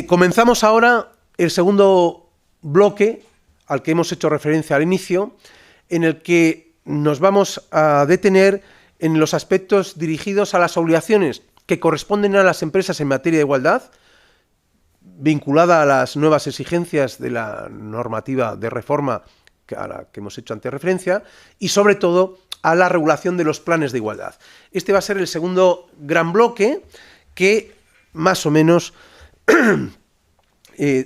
Comenzamos ahora el segundo bloque al que hemos hecho referencia al inicio, en el que nos vamos a detener en los aspectos dirigidos a las obligaciones que corresponden a las empresas en materia de igualdad, vinculada a las nuevas exigencias de la normativa de reforma a la que hemos hecho antes referencia, y sobre todo a la regulación de los planes de igualdad. Este va a ser el segundo gran bloque que más o menos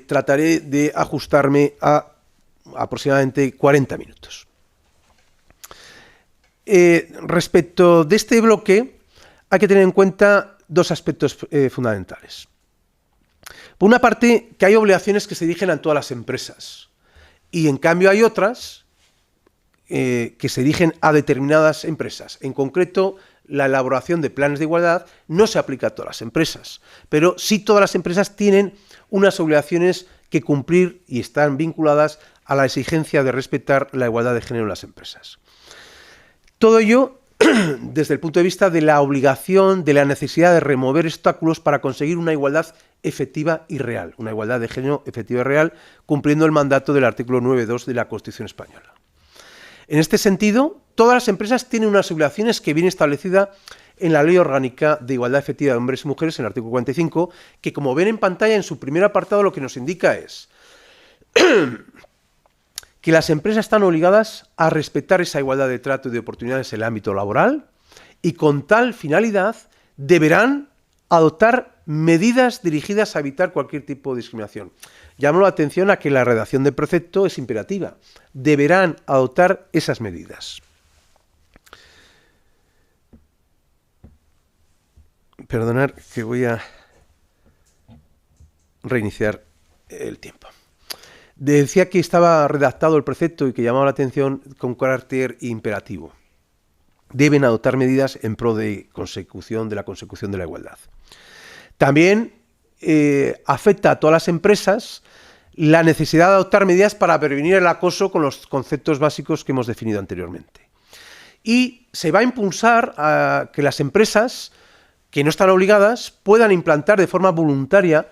trataré de ajustarme a aproximadamente 40 minutos. Respecto de este bloque, hay que tener en cuenta dos aspectos fundamentales. Por una parte, que hay obligaciones que se dirigen a todas las empresas y en cambio hay otras que se dirigen a determinadas empresas. En concreto, la elaboración de planes de igualdad no se aplica a todas las empresas, pero sí todas las empresas tienen unas obligaciones que cumplir y están vinculadas a la exigencia de respetar la igualdad de género en las empresas. Todo ello desde el punto de vista de la obligación, de la necesidad de remover obstáculos para conseguir una igualdad efectiva y real, una igualdad de género efectiva y real, cumpliendo el mandato del artículo 9.2 de la Constitución española. En este sentido, todas las empresas tienen unas obligaciones que viene establecida en la Ley Orgánica de Igualdad Efectiva de Hombres y Mujeres, en el artículo 45, que, como ven en pantalla, en su primer apartado lo que nos indica es que las empresas están obligadas a respetar esa igualdad de trato y de oportunidades en el ámbito laboral y con tal finalidad deberán adoptar medidas dirigidas a evitar cualquier tipo de discriminación. Llamo la atención a que la redacción del precepto es imperativa. Deberán adoptar esas medidas. Perdonad que voy a reiniciar el tiempo. Decía que estaba redactado el precepto y que llamaba la atención con carácter imperativo. Deben adoptar medidas en pro de la consecución de la igualdad. También afecta a todas las empresas la necesidad de adoptar medidas para prevenir el acoso con los conceptos básicos que hemos definido anteriormente. Y se va a impulsar a que las empresas que no están obligadas puedan implantar de forma voluntaria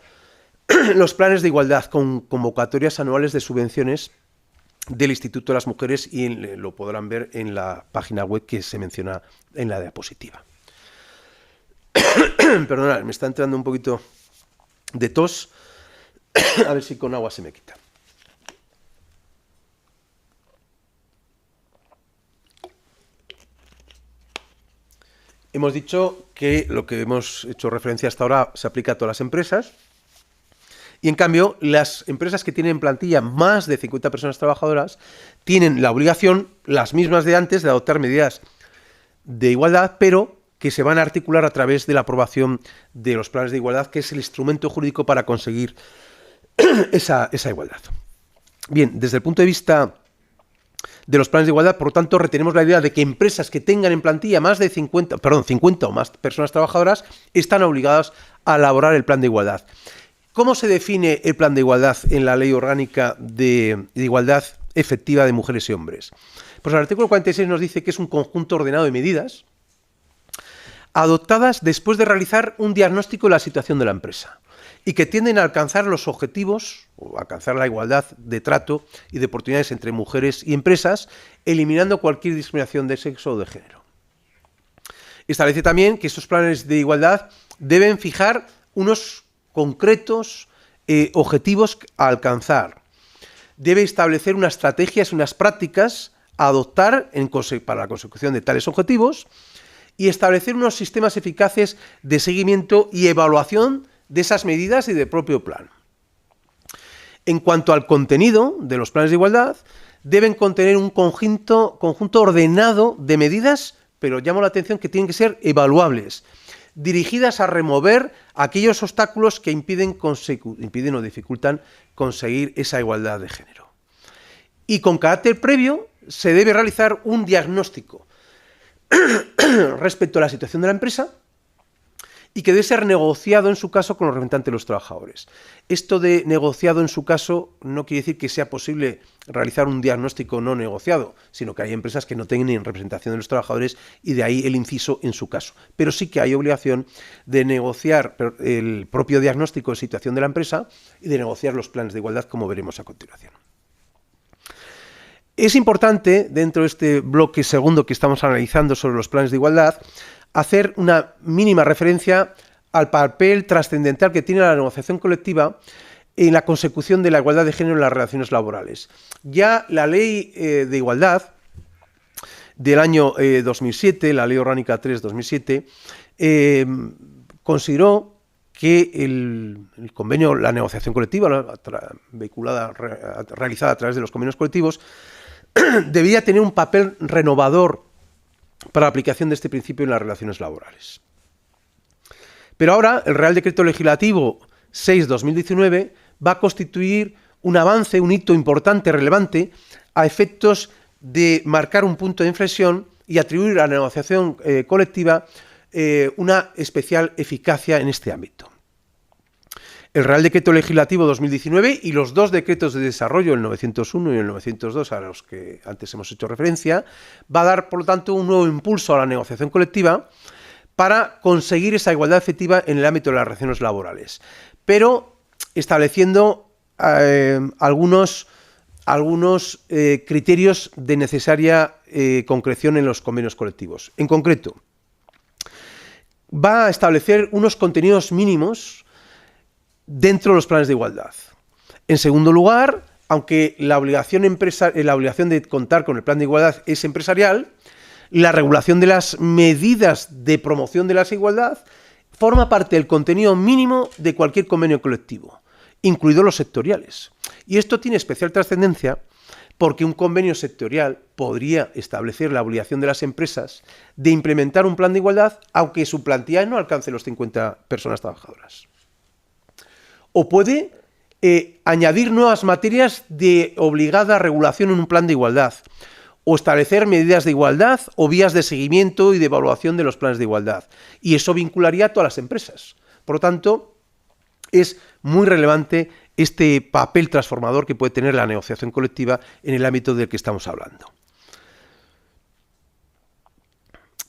los planes de igualdad con convocatorias anuales de subvenciones del Instituto de las Mujeres y lo podrán ver en la página web que se menciona en la diapositiva. Perdonad, me está entrando un poquito de tos, a ver si con agua se me quita. Hemos dicho que lo que hemos hecho referencia hasta ahora se aplica a todas las empresas y en cambio las empresas que tienen en plantilla más de 50 personas trabajadoras tienen la obligación, las mismas de antes, de adoptar medidas de igualdad, pero que se van a articular a través de la aprobación de los planes de igualdad, que es el instrumento jurídico para conseguir esa igualdad. Bien, desde el punto de vista de los planes de igualdad, por lo tanto, retenemos la idea de que empresas que tengan en plantilla más de 50 o más personas trabajadoras están obligadas a elaborar el plan de igualdad. ¿Cómo se define el plan de igualdad en la Ley Orgánica de Igualdad Efectiva de Mujeres y Hombres? Pues el artículo 46 nos dice que es un conjunto ordenado de medidas adoptadas después de realizar un diagnóstico de la situación de la empresa y que tienden a alcanzar los objetivos o alcanzar la igualdad de trato y de oportunidades entre mujeres y empresas, eliminando cualquier discriminación de sexo o de género. Establece también que estos planes de igualdad deben fijar unos concretos objetivos a alcanzar. Debe establecer unas estrategias y unas prácticas a adoptar para la consecución de tales objetivos y establecer unos sistemas eficaces de seguimiento y evaluación de esas medidas y del propio plan. En cuanto al contenido de los planes de igualdad, deben contener un conjunto ordenado de medidas, pero llamo la atención que tienen que ser evaluables, dirigidas a remover aquellos obstáculos que impiden o dificultan conseguir esa igualdad de género. Y con carácter previo se debe realizar un diagnóstico respecto a la situación de la empresa y que debe ser negociado en su caso con los representantes de los trabajadores. Esto de negociado en su caso no quiere decir que sea posible realizar un diagnóstico no negociado, sino que hay empresas que no tienen representación de los trabajadores y de ahí el inciso en su caso. Pero sí que hay obligación de negociar el propio diagnóstico de situación de la empresa y de negociar los planes de igualdad, como veremos a continuación. Es importante, dentro de este bloque segundo que estamos analizando sobre los planes de igualdad, hacer una mínima referencia al papel trascendental que tiene la negociación colectiva en la consecución de la igualdad de género en las relaciones laborales. Ya la Ley de Igualdad del año 2007, la Ley Orgánica 3/2007, consideró que el convenio, la negociación colectiva, realizada a través de los convenios colectivos, debía tener un papel renovador para la aplicación de este principio en las relaciones laborales. Pero ahora el Real Decreto Legislativo 6/2019 va a constituir un avance, un hito importante, relevante, a efectos de marcar un punto de inflexión y atribuir a la negociación colectiva una especial eficacia en este ámbito. El Real Decreto Legislativo 2019 y los dos decretos de desarrollo, el 901 y el 902, a los que antes hemos hecho referencia, va a dar, por lo tanto, un nuevo impulso a la negociación colectiva para conseguir esa igualdad efectiva en el ámbito de las relaciones laborales, pero estableciendo algunos criterios de necesaria concreción en los convenios colectivos. En concreto, va a establecer unos contenidos mínimos dentro de los planes de igualdad. En segundo lugar, aunque la obligación de contar con el plan de igualdad es empresarial, la regulación de las medidas de promoción de la igualdad forma parte del contenido mínimo de cualquier convenio colectivo, incluidos los sectoriales. Y esto tiene especial trascendencia porque un convenio sectorial podría establecer la obligación de las empresas de implementar un plan de igualdad, aunque su plantilla no alcance los 50 personas trabajadoras. O puede añadir nuevas materias de obligada regulación en un plan de igualdad, o establecer medidas de igualdad o vías de seguimiento y de evaluación de los planes de igualdad. Y eso vincularía a todas las empresas. Por lo tanto, es muy relevante este papel transformador que puede tener la negociación colectiva en el ámbito del que estamos hablando.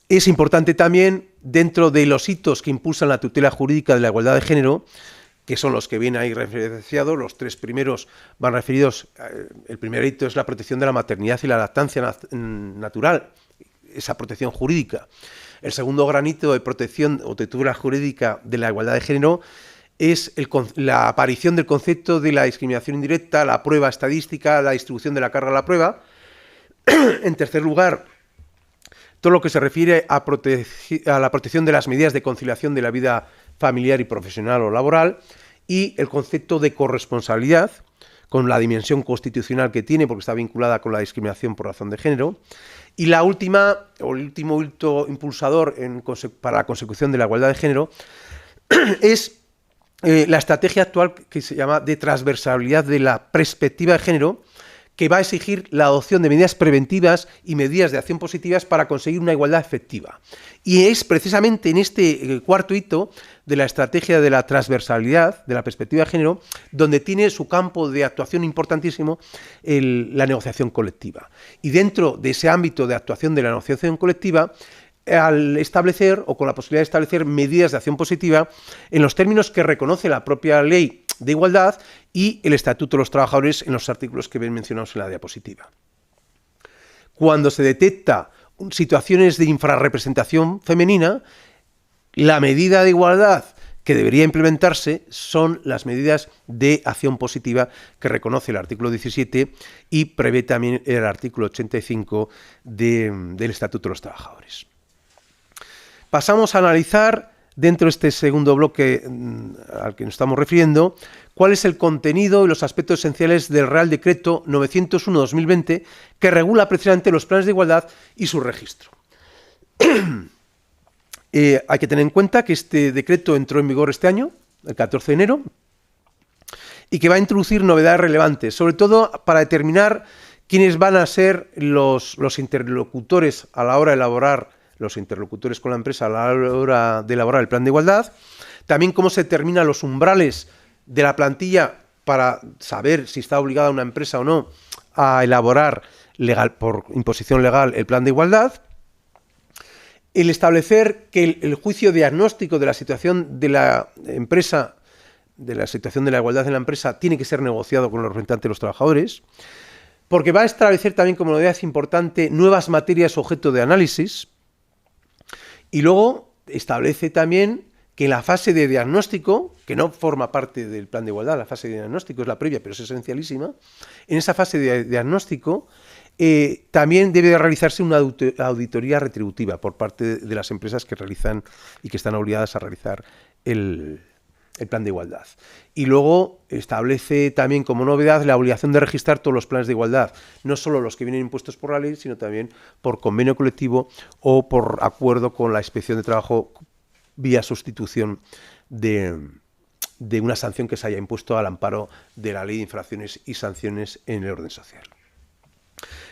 Es importante también, dentro de los hitos que impulsan la tutela jurídica de la igualdad de género, que son los que vienen ahí referenciados, los tres primeros van referidos, el primer hito es la protección de la maternidad y la lactancia natural, esa protección jurídica. El segundo gran hito de protección o tutela jurídica de la igualdad de género es la aparición del concepto de la discriminación indirecta, la prueba estadística, la distribución de la carga de la prueba. En tercer lugar, todo lo que se refiere a la protección de las medidas de conciliación de la vida familiar y profesional o laboral, y el concepto de corresponsabilidad, con la dimensión constitucional que tiene, porque está vinculada con la discriminación por razón de género. Y la última, o el último hito impulsador para la consecución de la igualdad de género es la estrategia actual que se llama de transversalidad de la perspectiva de género, que va a exigir la adopción de medidas preventivas y medidas de acción positivas para conseguir una igualdad efectiva. Y es precisamente en este cuarto hito de la estrategia de la transversalidad, de la perspectiva de género, donde tiene su campo de actuación importantísimo la negociación colectiva. Y dentro de ese ámbito de actuación de la negociación colectiva, al establecer, o con la posibilidad de establecer medidas de acción positiva en los términos que reconoce la propia ley de igualdad y el Estatuto de los Trabajadores en los artículos que ven mencionados en la diapositiva. Cuando se detecta situaciones de infrarrepresentación femenina, la medida de igualdad que debería implementarse son las medidas de acción positiva que reconoce el artículo 17 y prevé también el artículo 85 del Estatuto de los Trabajadores. Pasamos a analizar, dentro de este segundo bloque al que nos estamos refiriendo, cuál es el contenido y los aspectos esenciales del Real Decreto 901/2020 que regula precisamente los planes de igualdad y su registro. Hay que tener en cuenta que este decreto entró en vigor este año, el 14 de enero, y que va a introducir novedades relevantes, sobre todo para determinar quiénes van a ser los interlocutores a la hora de elaborar los interlocutores con la empresa a la hora de elaborar el plan de igualdad. También cómo se determinan los umbrales de la plantilla para saber si está obligada una empresa o no a elaborar por imposición legal el plan de igualdad. El establecer que el juicio diagnóstico de la situación de la empresa, de la situación de la igualdad en la empresa, tiene que ser negociado con los representantes de los trabajadores, porque va a establecer también, como novedad importante, nuevas materias objeto de análisis, y luego establece también que en la fase de diagnóstico, que no forma parte del plan de igualdad, la fase de diagnóstico es la previa, pero es esencialísima, en esa fase de diagnóstico también debe realizarse una auditoría retributiva por parte de las empresas que realizan y que están obligadas a realizar el plan de igualdad. Y luego establece también como novedad la obligación de registrar todos los planes de igualdad, no solo los que vienen impuestos por la ley, sino también por convenio colectivo o por acuerdo con la Inspección de Trabajo vía sustitución de una sanción que se haya impuesto al amparo de la Ley de Infracciones y Sanciones en el orden social.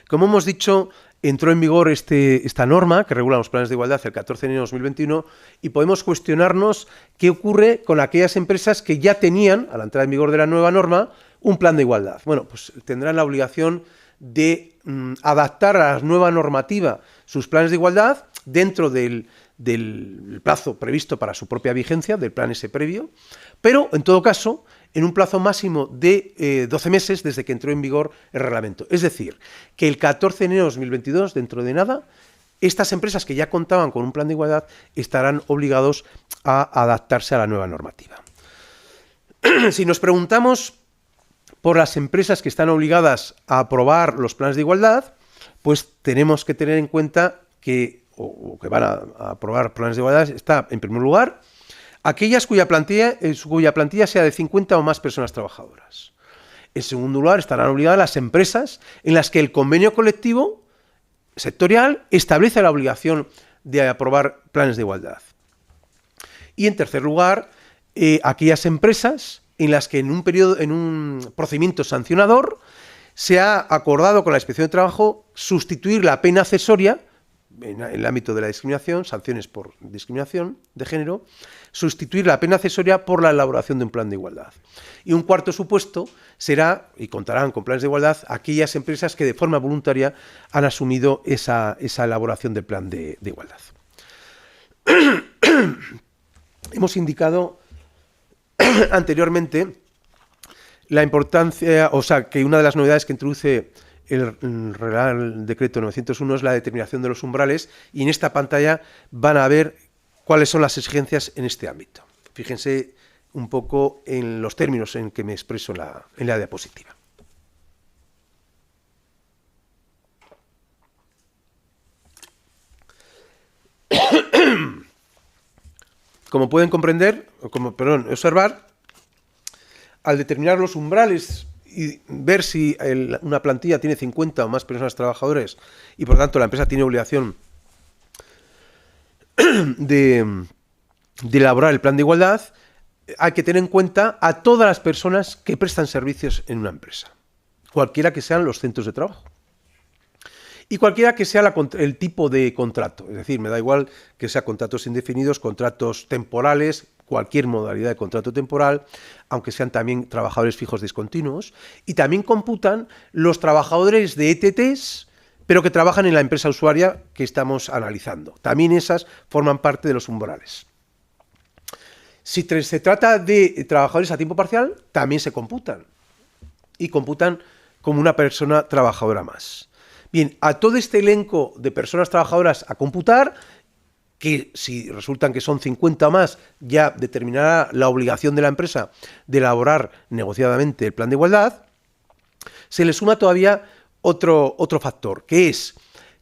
Como hemos dicho, entró en vigor esta norma que regula los planes de igualdad el 14 de enero de 2021 y podemos cuestionarnos qué ocurre con aquellas empresas que ya tenían, a la entrada en vigor de la nueva norma, un plan de igualdad. Bueno, pues tendrán la obligación de adaptar a la nueva normativa sus planes de igualdad dentro del plazo previsto para su propia vigencia, del plan ese previo, pero en todo caso en un plazo máximo de 12 meses desde que entró en vigor el reglamento. Es decir, que el 14 de enero de 2022, dentro de nada, estas empresas que ya contaban con un plan de igualdad estarán obligados a adaptarse a la nueva normativa. Si nos preguntamos por las empresas que están obligadas a aprobar los planes de igualdad, pues tenemos que tener en cuenta que van a aprobar planes de igualdad está, en primer lugar, aquellas cuya plantilla sea de 50 o más personas trabajadoras. En segundo lugar, estarán obligadas las empresas en las que el convenio colectivo sectorial establece la obligación de aprobar planes de igualdad. Y en tercer lugar, aquellas empresas en las que en un procedimiento sancionador se ha acordado con la Inspección de Trabajo sustituir la pena accesoria en el ámbito de la discriminación, sanciones por discriminación de género, sustituir la pena accesoria por la elaboración de un plan de igualdad. Y un cuarto supuesto será, y contarán con planes de igualdad, aquellas empresas que de forma voluntaria han asumido esa elaboración del plan de igualdad. Hemos indicado anteriormente la importancia, o sea, que una de las novedades que introduce el Real Decreto 901 es la determinación de los umbrales, y en esta pantalla van a ver cuáles son las exigencias en este ámbito. Fíjense un poco en los términos en que me expreso en la diapositiva. Como pueden comprender, observar, al determinar los umbrales y ver si una plantilla tiene 50 o más personas trabajadoras y por tanto la empresa tiene obligación de elaborar el plan de igualdad, hay que tener en cuenta a todas las personas que prestan servicios en una empresa, cualquiera que sean los centros de trabajo y cualquiera que sea el tipo de contrato. Es decir, me da igual que sea contratos indefinidos, contratos temporales, cualquier modalidad de contrato temporal, aunque sean también trabajadores fijos discontinuos, y también computan los trabajadores de ETTs, pero que trabajan en la empresa usuaria que estamos analizando. También esas forman parte de los umbrales. Si se trata de trabajadores a tiempo parcial, también se computan, y computan como una persona trabajadora más. Bien, a todo este elenco de personas trabajadoras a computar, que si resultan que son 50 o más, ya determinará la obligación de la empresa de elaborar negociadamente el plan de igualdad, se le suma todavía otro factor, que es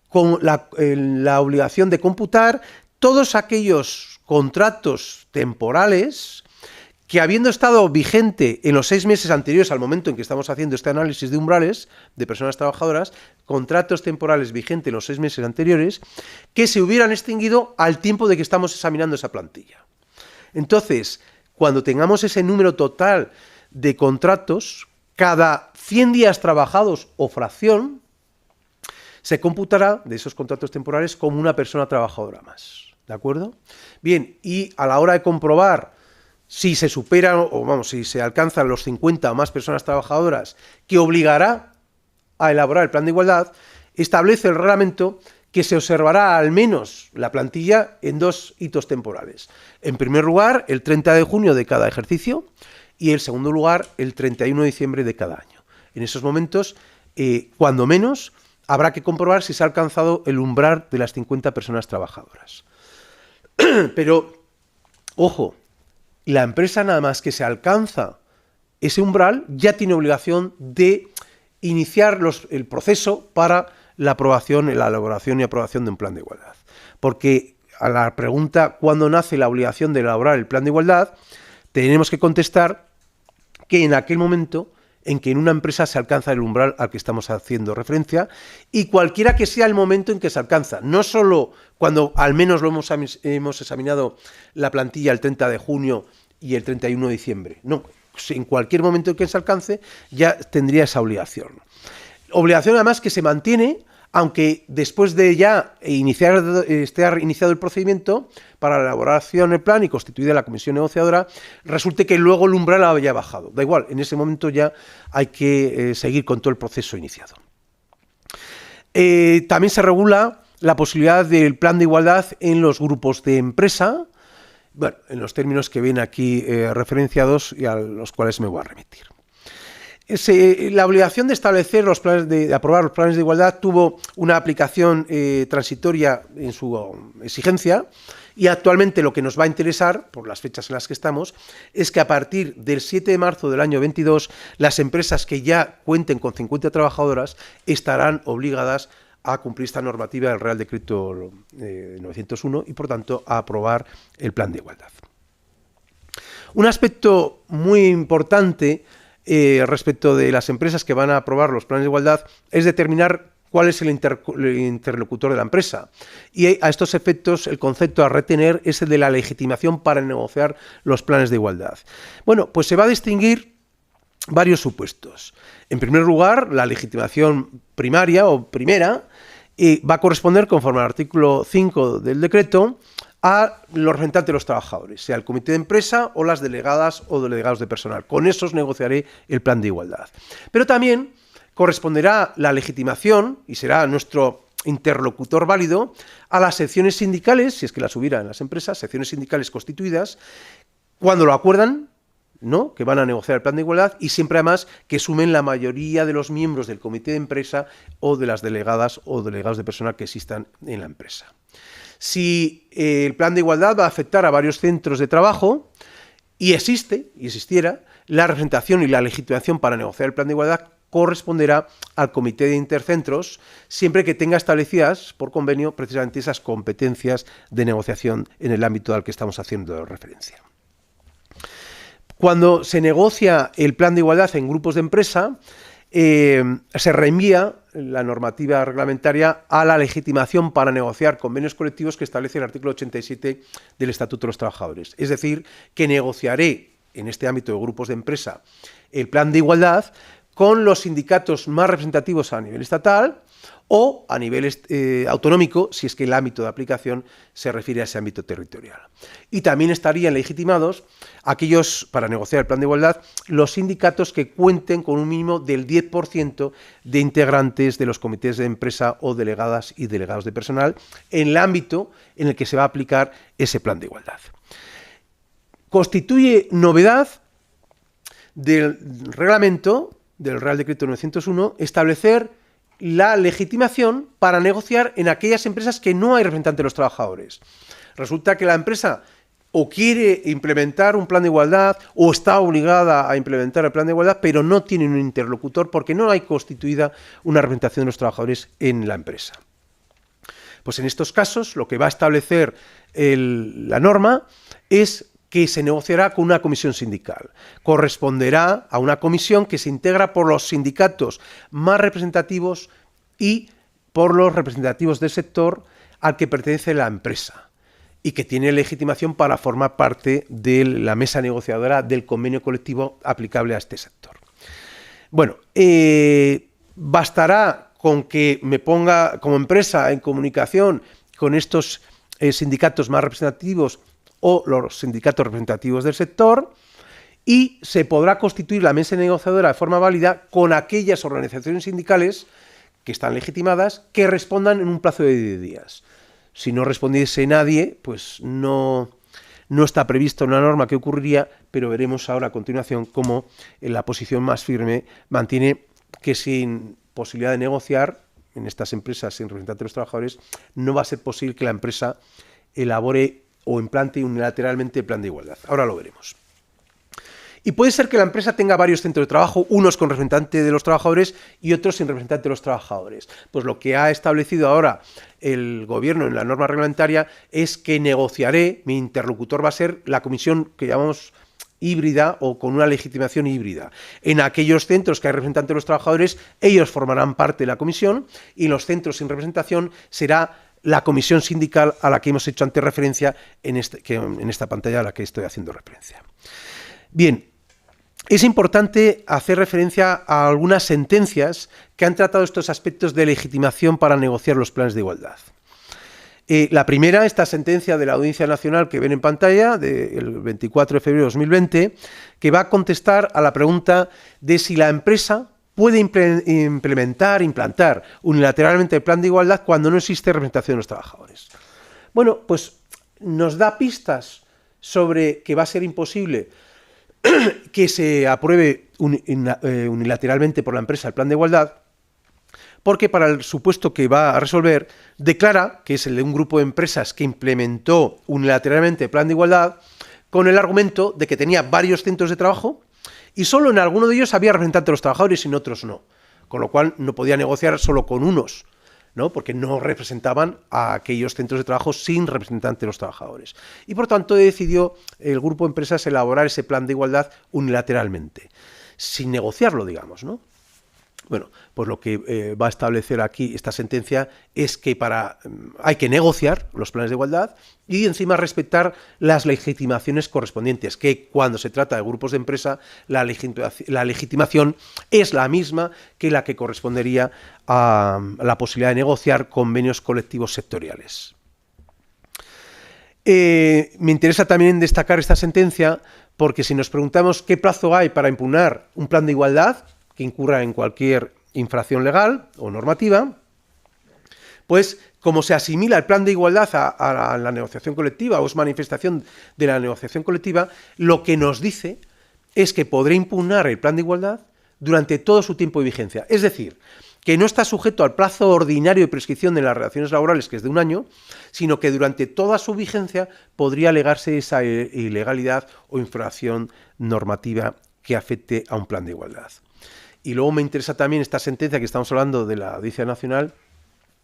con la obligación de computar todos aquellos contratos temporales que, habiendo estado vigente en los 6 meses anteriores al momento en que estamos haciendo este análisis de umbrales de personas trabajadoras, contratos temporales vigentes en los 6 meses anteriores, que se hubieran extinguido al tiempo de que estamos examinando esa plantilla. Entonces, cuando tengamos ese número total de contratos, cada 100 días trabajados o fracción, se computará de esos contratos temporales como una persona trabajadora más. ¿De acuerdo? Bien, y a la hora de comprobar si se superan o vamos, si se alcanzan los 50 o más personas trabajadoras que obligará a elaborar el plan de igualdad, establece el reglamento que se observará al menos la plantilla en 2 hitos temporales. En primer lugar, el 30 de junio de cada ejercicio y en segundo lugar, el 31 de diciembre de cada año. En esos momentos, cuando menos, habrá que comprobar si se ha alcanzado el umbral de las 50 personas trabajadoras. Pero, ojo, la empresa nada más que se alcanza ese umbral ya tiene obligación de iniciar el proceso para la aprobación, la elaboración y aprobación de un plan de igualdad. Porque a la pregunta ¿cuándo nace la obligación de elaborar el plan de igualdad?, tenemos que contestar que en aquel momento en que en una empresa se alcanza el umbral al que estamos haciendo referencia y cualquiera que sea el momento en que se alcanza, no solo cuando al menos lo hemos examinado la plantilla el 30 de junio y el 31 de diciembre, no, en cualquier momento en que se alcance ya tendría esa obligación. Obligación además que se mantiene aunque después de ya estar iniciado el procedimiento para la elaboración del plan y constituida la comisión negociadora, resulte que luego el umbral haya bajado. Da igual, en ese momento ya hay que seguir con todo el proceso iniciado. También se regula la posibilidad del plan de igualdad en los grupos de empresa, bueno, en los términos que ven aquí referenciados y a los cuales me voy a remitir. La obligación de establecer los planes de aprobar los planes de igualdad tuvo una aplicación transitoria en su exigencia y actualmente lo que nos va a interesar, por las fechas en las que estamos, es que a partir del 7 de marzo del año 22 las empresas que ya cuenten con 50 trabajadoras estarán obligadas a cumplir esta normativa del Real Decreto 901 y por tanto a aprobar el plan de igualdad. Un aspecto muy importante respecto de las empresas que van a aprobar los planes de igualdad es determinar cuál es el interlocutor de la empresa. Y a estos efectos el concepto a retener es el de la legitimación para negociar los planes de igualdad. Bueno, pues se va a distinguir varios supuestos. En primer lugar, la legitimación primaria o primera va a corresponder, conforme al artículo 5 del decreto, a los representantes de los trabajadores, sea el comité de empresa o las delegadas o delegados de personal. Con esos negociaré el plan de igualdad. Pero también corresponderá la legitimación, y será nuestro interlocutor válido, a las secciones sindicales, si es que las hubiera en las empresas, secciones sindicales constituidas, cuando lo acuerdan, ¿no?, que van a negociar el plan de igualdad y siempre además que sumen la mayoría de los miembros del comité de empresa o de las delegadas o delegados de personal que existan en la empresa. Si el plan de igualdad va a afectar a varios centros de trabajo y existiera, la representación y la legitimación para negociar el plan de igualdad corresponderá al comité de intercentros, siempre que tenga establecidas por convenio precisamente esas competencias de negociación en el ámbito al que estamos haciendo referencia. Cuando se negocia el plan de igualdad en grupos de empresa, se reenvía la normativa reglamentaria a la legitimación para negociar convenios colectivos que establece el artículo 87 del Estatuto de los Trabajadores. Es decir, que negociaré en este ámbito de grupos de empresa el plan de igualdad con los sindicatos más representativos a nivel estatal o a nivel autonómico, si es que el ámbito de aplicación se refiere a ese ámbito territorial. Y también estarían legitimados aquellos, para negociar el plan de igualdad, los sindicatos que cuenten con un mínimo del 10% de integrantes de los comités de empresa o delegadas y delegados de personal en el ámbito en el que se va a aplicar ese plan de igualdad. Constituye novedad del reglamento, del Real Decreto 901, establecer la legitimación para negociar en aquellas empresas que no hay representante de los trabajadores. Resulta que la empresa o quiere implementar un plan de igualdad o está obligada a implementar el plan de igualdad, pero no tiene un interlocutor porque no hay constituida una representación de los trabajadores en la empresa. Pues en estos casos lo que va a establecer la norma es que se negociará con una comisión sindical. Corresponderá a una comisión que se integra por los sindicatos más representativos y por los representativos del sector al que pertenece la empresa y que tiene legitimación para formar parte de la mesa negociadora del convenio colectivo aplicable a este sector. Bueno, bastará con que me ponga como empresa en comunicación con estos sindicatos más representativos o los sindicatos representativos del sector, y se podrá constituir la mesa negociadora de forma válida con aquellas organizaciones sindicales que están legitimadas, que respondan en un plazo de 10 días. Si no respondiese nadie, pues no está previsto una norma que ocurriría, pero veremos ahora a continuación cómo la posición más firme mantiene que sin posibilidad de negociar en estas empresas sin representantes de los trabajadores, no va a ser posible que la empresa elabore o implante unilateralmente el plan de igualdad. Ahora lo veremos. Y puede ser que la empresa tenga varios centros de trabajo, unos con representante de los trabajadores y otros sin representante de los trabajadores. Pues lo que ha establecido ahora el Gobierno en la norma reglamentaria es que negociaré, mi interlocutor va a ser la comisión que llamamos híbrida o con una legitimación híbrida. En aquellos centros que hay representante de los trabajadores, ellos formarán parte de la comisión, y en los centros sin representación será la comisión sindical a la que hemos hecho antes referencia en esta pantalla a la que estoy haciendo referencia. Bien, es importante hacer referencia a algunas sentencias que han tratado estos aspectos de legitimación para negociar los planes de igualdad. La primera, esta sentencia de la Audiencia Nacional que ven en pantalla, del 24 de febrero de 2020, que va a contestar a la pregunta de si la empresa puede implantar unilateralmente el plan de igualdad cuando no existe representación de los trabajadores. Bueno, pues nos da pistas sobre que va a ser imposible que se apruebe unilateralmente por la empresa el plan de igualdad, porque para el supuesto que va a resolver, declara que es el de un grupo de empresas que implementó unilateralmente el plan de igualdad con el argumento de que tenía varios centros de trabajo y solo en alguno de ellos había representante de los trabajadores y en otros no, con lo cual no podía negociar solo con unos, ¿no? Porque no representaban a aquellos centros de trabajo sin representante de los trabajadores. Y por tanto decidió el grupo de empresas elaborar ese plan de igualdad unilateralmente, sin negociarlo, digamos, ¿no? Bueno, pues lo que va a establecer aquí esta sentencia es que hay que negociar los planes de igualdad y encima respetar las legitimaciones correspondientes, que cuando se trata de grupos de empresa la legitimación es la misma que la que correspondería a la posibilidad de negociar convenios colectivos sectoriales. Me interesa también destacar esta sentencia porque si nos preguntamos qué plazo hay para impugnar un plan de igualdad que incurra en cualquier infracción legal o normativa, pues como se asimila el plan de igualdad a la negociación colectiva o es manifestación de la negociación colectiva, lo que nos dice es que podré impugnar el plan de igualdad durante todo su tiempo de vigencia. Es decir, que no está sujeto al plazo ordinario de prescripción de las relaciones laborales, que es de 1 año, sino que durante toda su vigencia podría alegarse esa ilegalidad o infracción normativa que afecte a un plan de igualdad. Y luego me interesa también esta sentencia que estamos hablando de la Audiencia Nacional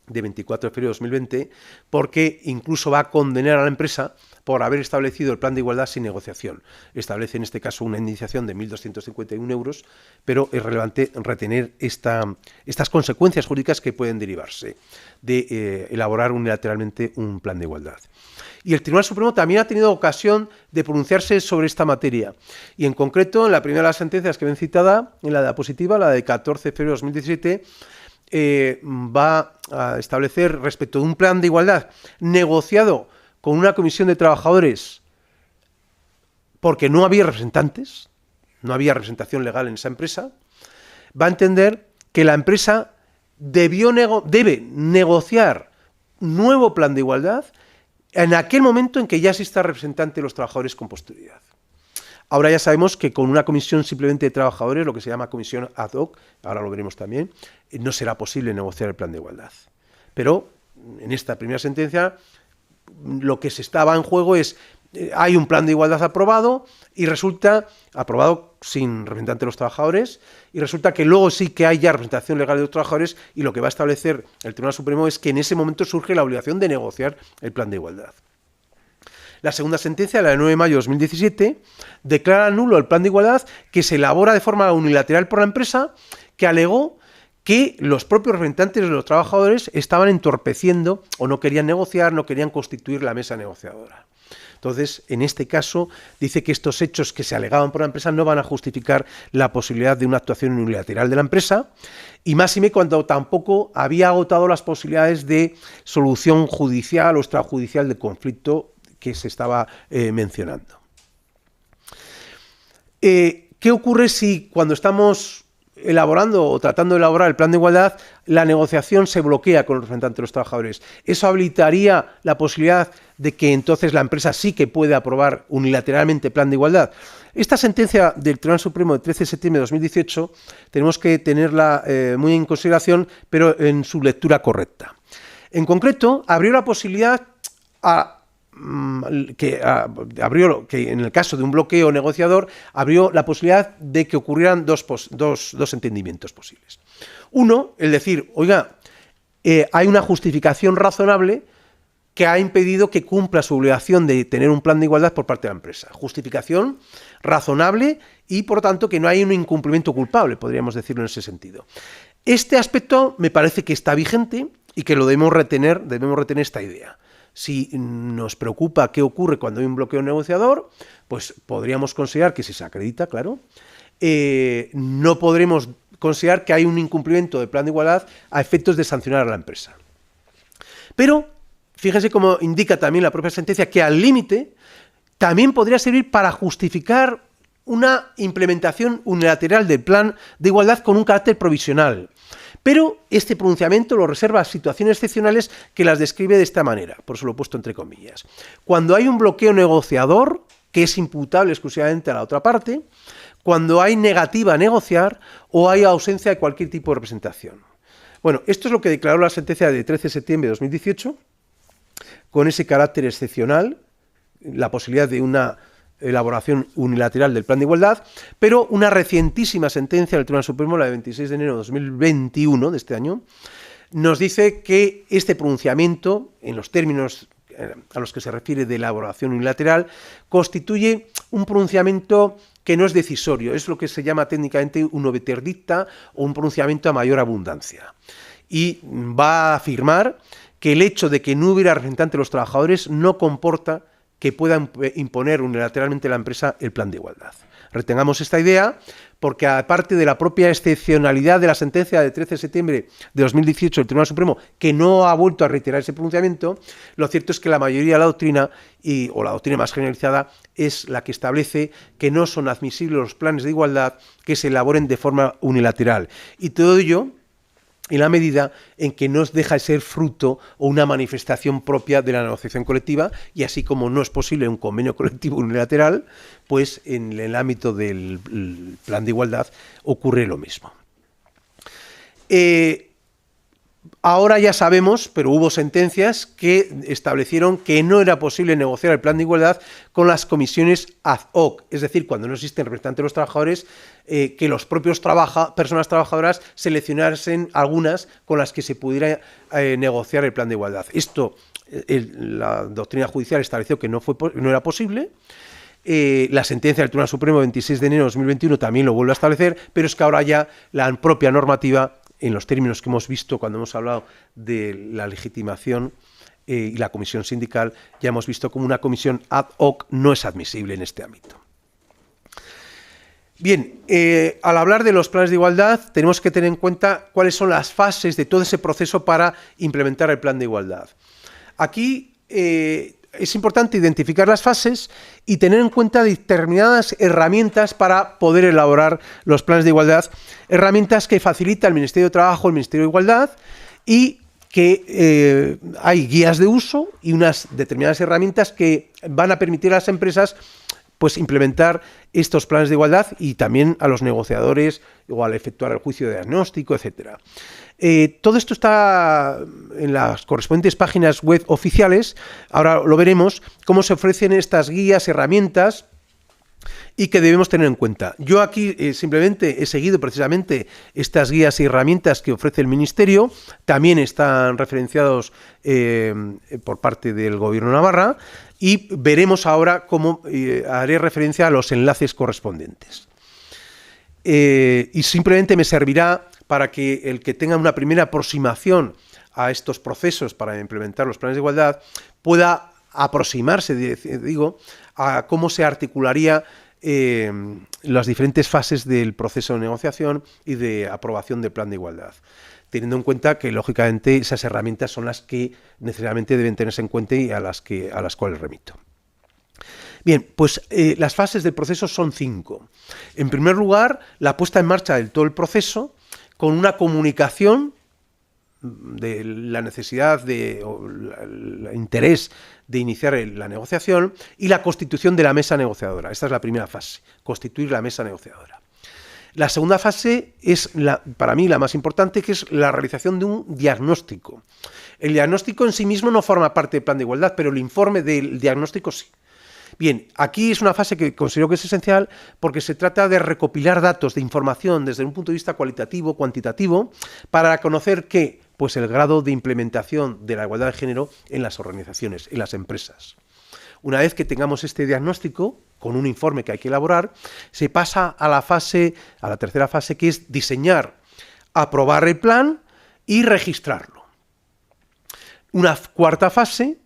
de 24 de febrero de 2020, porque incluso va a condenar a la empresa por haber establecido el plan de igualdad sin negociación. Establece en este caso una indemnización de 1.251 euros, pero es relevante retener estas consecuencias jurídicas que pueden derivarse de elaborar unilateralmente un plan de igualdad. Y el Tribunal Supremo también ha tenido ocasión de pronunciarse sobre esta materia. Y en concreto, en la primera de las sentencias que ven citada, en la positiva, la de 14 de febrero de 2017, va a establecer respecto de un plan de igualdad negociado con una comisión de trabajadores porque no había representantes, no había representación legal en esa empresa, va a entender que la empresa debe negociar nuevo plan de igualdad en aquel momento en que ya exista representante de los trabajadores con posterioridad. Ahora ya sabemos que con una comisión simplemente de trabajadores, lo que se llama comisión ad hoc, ahora lo veremos también, no será posible negociar el plan de igualdad. Pero en esta primera sentencia lo que se estaba en juego es, hay un plan de igualdad aprobado y resulta, aprobado sin representante de los trabajadores, y resulta que luego sí que hay ya representación legal de los trabajadores y lo que va a establecer el Tribunal Supremo es que en ese momento surge la obligación de negociar el plan de igualdad. La segunda sentencia, la de 9 de mayo de 2017, declara nulo el plan de igualdad que se elabora de forma unilateral por la empresa, que alegó que los propios representantes de los trabajadores estaban entorpeciendo o no querían negociar, no querían constituir la mesa negociadora. Entonces, en este caso, dice que estos hechos que se alegaban por la empresa no van a justificar la posibilidad de una actuación unilateral de la empresa, y máxime cuando tampoco había agotado las posibilidades de solución judicial o extrajudicial del conflicto que se estaba mencionando. ¿Qué ocurre si cuando estamos elaborando o tratando de elaborar el plan de igualdad, la negociación se bloquea con los representantes de los trabajadores? ¿Eso habilitaría la posibilidad de que entonces la empresa sí que puede aprobar unilateralmente el plan de igualdad? Esta sentencia del Tribunal Supremo de 13 de septiembre de 2018 tenemos que tenerla muy en consideración, pero en su lectura correcta. En concreto, abrió la posibilidad que en el caso de un bloqueo negociador abrió la posibilidad de que ocurrieran dos entendimientos posibles. Uno, el decir, oiga, hay una justificación razonable que ha impedido que cumpla su obligación de tener un plan de igualdad por parte de la empresa. Justificación razonable y, por tanto, que no hay un incumplimiento culpable, podríamos decirlo en ese sentido. Este aspecto me parece que está vigente y que lo debemos retener esta idea. Si nos preocupa qué ocurre cuando hay un bloqueo negociador, pues podríamos considerar que si se acredita, claro, no podremos considerar que hay un incumplimiento del plan de igualdad a efectos de sancionar a la empresa. Pero fíjense cómo indica también la propia sentencia que al límite también podría servir para justificar una implementación unilateral del plan de igualdad con un carácter provisional. Pero este pronunciamiento lo reserva a situaciones excepcionales que las describe de esta manera, por eso lo he puesto entre comillas. Cuando hay un bloqueo negociador que es imputable exclusivamente a la otra parte, cuando hay negativa a negociar o hay ausencia de cualquier tipo de representación. Bueno, esto es lo que declaró la sentencia de 13 de septiembre de 2018, con ese carácter excepcional, la posibilidad de una elaboración unilateral del plan de igualdad, pero una recientísima sentencia del Tribunal Supremo, la de 26 de enero de 2021, de este año, nos dice que este pronunciamiento, en los términos a los que se refiere de elaboración unilateral, constituye un pronunciamiento que no es decisorio, es lo que se llama técnicamente un obiter dicta o un pronunciamiento a mayor abundancia. Y va a afirmar que el hecho de que no hubiera representante de los trabajadores no comporta que pueda imponer unilateralmente la empresa el plan de igualdad. Retengamos esta idea porque, aparte de la propia excepcionalidad de la sentencia de 13 de septiembre de 2018 del Tribunal Supremo, que no ha vuelto a reiterar ese pronunciamiento, lo cierto es que la mayoría de la doctrina, o la doctrina más generalizada, es la que establece que no son admisibles los planes de igualdad que se elaboren de forma unilateral. Y todo ello en la medida en que no deja de ser fruto o una manifestación propia de la negociación colectiva, y así como no es posible un convenio colectivo unilateral, pues en el ámbito del plan de igualdad ocurre lo mismo. Ahora ya sabemos, pero hubo sentencias que establecieron que no era posible negociar el plan de igualdad con las comisiones ad hoc, es decir, cuando no existen representantes de los trabajadores, que los propios personas trabajadoras seleccionasen algunas con las que se pudiera negociar el plan de igualdad. Esto, la doctrina judicial estableció que no era posible. La sentencia del Tribunal Supremo 26 de enero de 2021 también lo vuelve a establecer, pero es que ahora ya la propia normativa, en los términos que hemos visto cuando hemos hablado de la legitimación y la comisión sindical, ya hemos visto como una comisión ad hoc no es admisible en este ámbito. Bien, al hablar de los planes de igualdad tenemos que tener en cuenta cuáles son las fases de todo ese proceso para implementar el plan de igualdad. Aquí es importante identificar las fases y tener en cuenta determinadas herramientas para poder elaborar los planes de igualdad, herramientas que facilita el Ministerio de Trabajo, el Ministerio de Igualdad, y que hay guías de uso y unas determinadas herramientas que van a permitir a las empresas pues implementar estos planes de igualdad, y también a los negociadores o al efectuar el juicio de diagnóstico, etcétera. Todo esto está en las correspondientes páginas web oficiales. Ahora lo veremos, cómo se ofrecen estas guías, herramientas, y que debemos tener en cuenta. Yo aquí simplemente he seguido precisamente estas guías y herramientas que ofrece el Ministerio, también están referenciados por parte del Gobierno de Navarra, y veremos ahora cómo haré referencia a los enlaces correspondientes. Y simplemente me servirá para que el que tenga una primera aproximación a estos procesos para implementar los planes de igualdad pueda aproximarse, digo, a cómo se articularía las diferentes fases del proceso de negociación y de aprobación del plan de igualdad, teniendo en cuenta que, lógicamente, esas herramientas son las que necesariamente deben tenerse en cuenta y a las cuales remito. Bien, pues las fases del proceso son 5. En primer lugar, la puesta en marcha de todo el proceso con una comunicación de la necesidad o el interés de iniciar la negociación y la constitución de la mesa negociadora. Esta es la primera fase, constituir la mesa negociadora. La segunda fase es, para mí, la más importante, que es la realización de un diagnóstico. El diagnóstico en sí mismo no forma parte del plan de igualdad, pero el informe del diagnóstico sí. Bien, aquí es una fase que considero que es esencial porque se trata de recopilar datos de información desde un punto de vista cualitativo, cuantitativo, para conocer qué, pues el grado de implementación de la igualdad de género en las organizaciones, en las empresas. Una vez que tengamos este diagnóstico, con un informe que hay que elaborar, se pasa a la tercera fase, que es diseñar, aprobar el plan y registrarlo. Una cuarta fase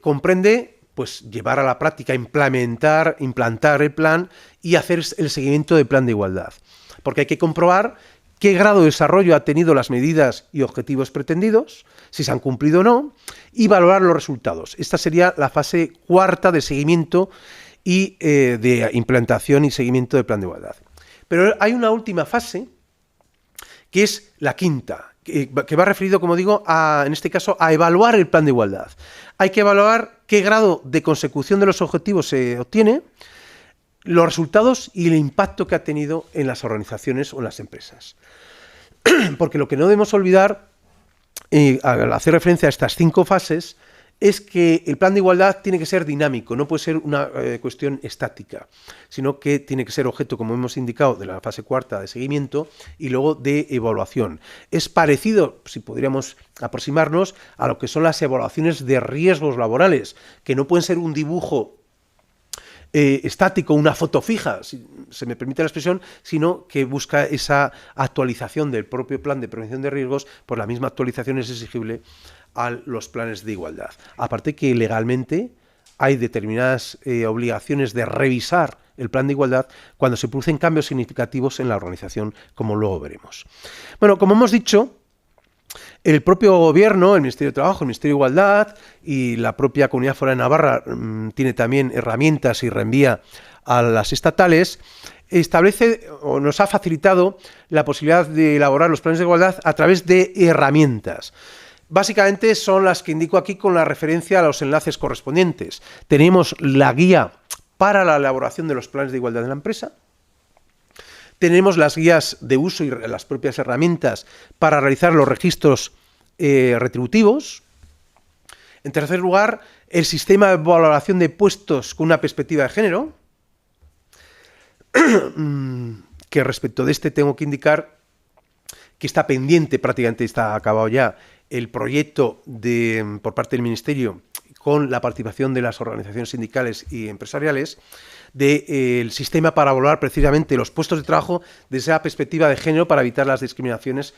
comprende, pues, llevar a la práctica, implantar el plan y hacer el seguimiento del plan de igualdad. Porque hay que comprobar qué grado de desarrollo ha tenido las medidas y objetivos pretendidos, si se han cumplido o no, y valorar los resultados. Esta sería la fase cuarta de seguimiento y de implantación y seguimiento del plan de igualdad. Pero hay una última fase, que es la quinta, que va referido, como digo, en este caso, a evaluar el plan de igualdad. Hay que evaluar qué grado de consecución de los objetivos se obtiene, los resultados y el impacto que ha tenido en las organizaciones o en las empresas. Porque lo que no debemos olvidar, al hacer referencia a estas 5 fases, es que el plan de igualdad tiene que ser dinámico, no puede ser una cuestión estática, sino que tiene que ser objeto, como hemos indicado, de la fase cuarta de seguimiento y luego de evaluación. Es parecido, si podríamos aproximarnos, a lo que son las evaluaciones de riesgos laborales, que no pueden ser un dibujo estático, una foto fija, si se me permite la expresión, sino que busca esa actualización del propio plan de prevención de riesgos, pues la misma actualización es exigible a los planes de igualdad. Aparte que legalmente hay determinadas obligaciones de revisar el plan de igualdad cuando se producen cambios significativos en la organización, como luego veremos. Bueno, como hemos dicho, el propio Gobierno, el Ministerio de Trabajo, el Ministerio de Igualdad y la propia Comunidad Foral de Navarra tiene también herramientas y reenvía a las estatales, establece o nos ha facilitado la posibilidad de elaborar los planes de igualdad a través de herramientas. Básicamente son las que indico aquí con la referencia a los enlaces correspondientes. Tenemos la guía para la elaboración de los planes de igualdad de la empresa. Tenemos las guías de uso y las propias herramientas para realizar los registros retributivos. En tercer lugar, el sistema de valoración de puestos con una perspectiva de género, que respecto de este tengo que indicar que está pendiente, prácticamente está acabado ya, el proyecto por parte del Ministerio con la participación de las organizaciones sindicales y empresariales del sistema para valorar precisamente los puestos de trabajo desde esa perspectiva de género para evitar las discriminaciones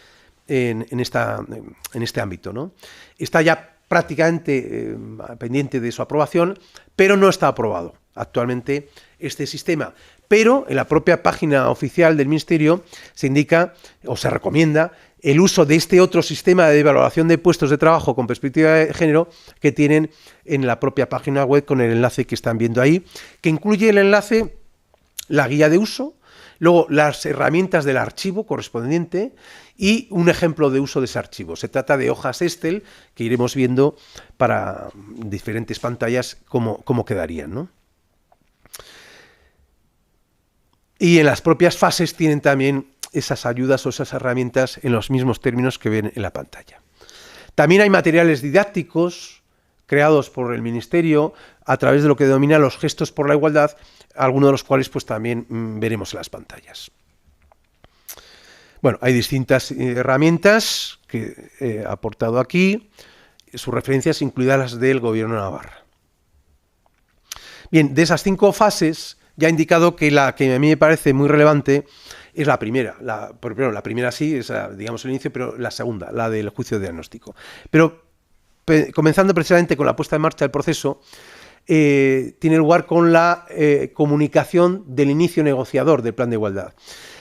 en este ámbito, ¿no? Está ya prácticamente pendiente de su aprobación, pero no está aprobado actualmente este sistema. Pero en la propia página oficial del Ministerio se indica o se recomienda el uso de este otro sistema de valoración de puestos de trabajo con perspectiva de género que tienen en la propia página web con el enlace que están viendo ahí, que incluye el enlace, la guía de uso, luego las herramientas del archivo correspondiente y un ejemplo de uso de ese archivo. Se trata de hojas Excel que iremos viendo para diferentes pantallas cómo quedarían, ¿no? Y en las propias fases tienen también esas ayudas o esas herramientas en los mismos términos que ven en la pantalla. También hay materiales didácticos creados por el Ministerio a través de lo que denomina los gestos por la igualdad, algunos de los cuales pues también veremos en las pantallas. Bueno, hay distintas herramientas que he aportado aquí, sus referencias incluidas las del Gobierno de Navarra. Bien, de esas 5 fases ya he indicado que la que a mí me parece muy relevante es la primera. Primero, la primera sí, es, digamos, el inicio, pero la segunda, la del juicio de diagnóstico. Pero comenzando precisamente con la puesta en marcha del proceso, tiene lugar con la comunicación del inicio negociador del plan de igualdad.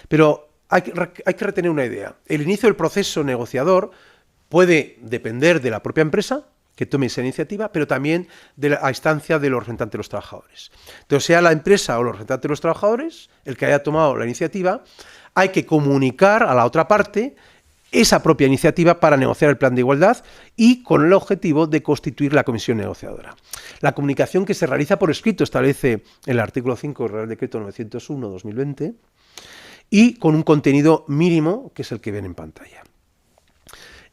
Pero hay que retener una idea. El inicio del proceso negociador puede depender de la propia empresa, que tome esa iniciativa, pero también a instancia de los representantes de los trabajadores. Entonces, sea la empresa o los representantes de los trabajadores el que haya tomado la iniciativa, hay que comunicar a la otra parte esa propia iniciativa para negociar el plan de igualdad y con el objetivo de constituir la comisión negociadora. La comunicación que se realiza por escrito establece el artículo 5 del Real Decreto 901/2020 y con un contenido mínimo, que es el que ven en pantalla.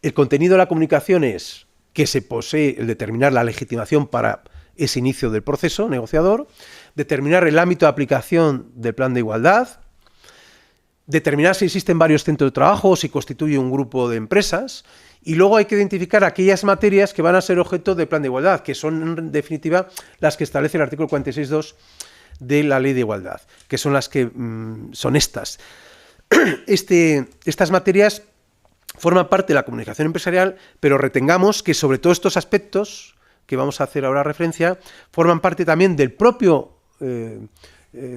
El contenido de la comunicación es que se posee el determinar la legitimación para ese inicio del proceso negociador, determinar el ámbito de aplicación del plan de igualdad, determinar si existen varios centros de trabajo o si constituye un grupo de empresas, y luego hay que identificar aquellas materias que van a ser objeto del plan de igualdad, que son en definitiva las que establece el artículo 46.2 de la Ley de Igualdad, que son las que son estas. Estas materias forman parte de la comunicación empresarial, pero retengamos que sobre todos estos aspectos que vamos a hacer ahora referencia, forman parte también del propio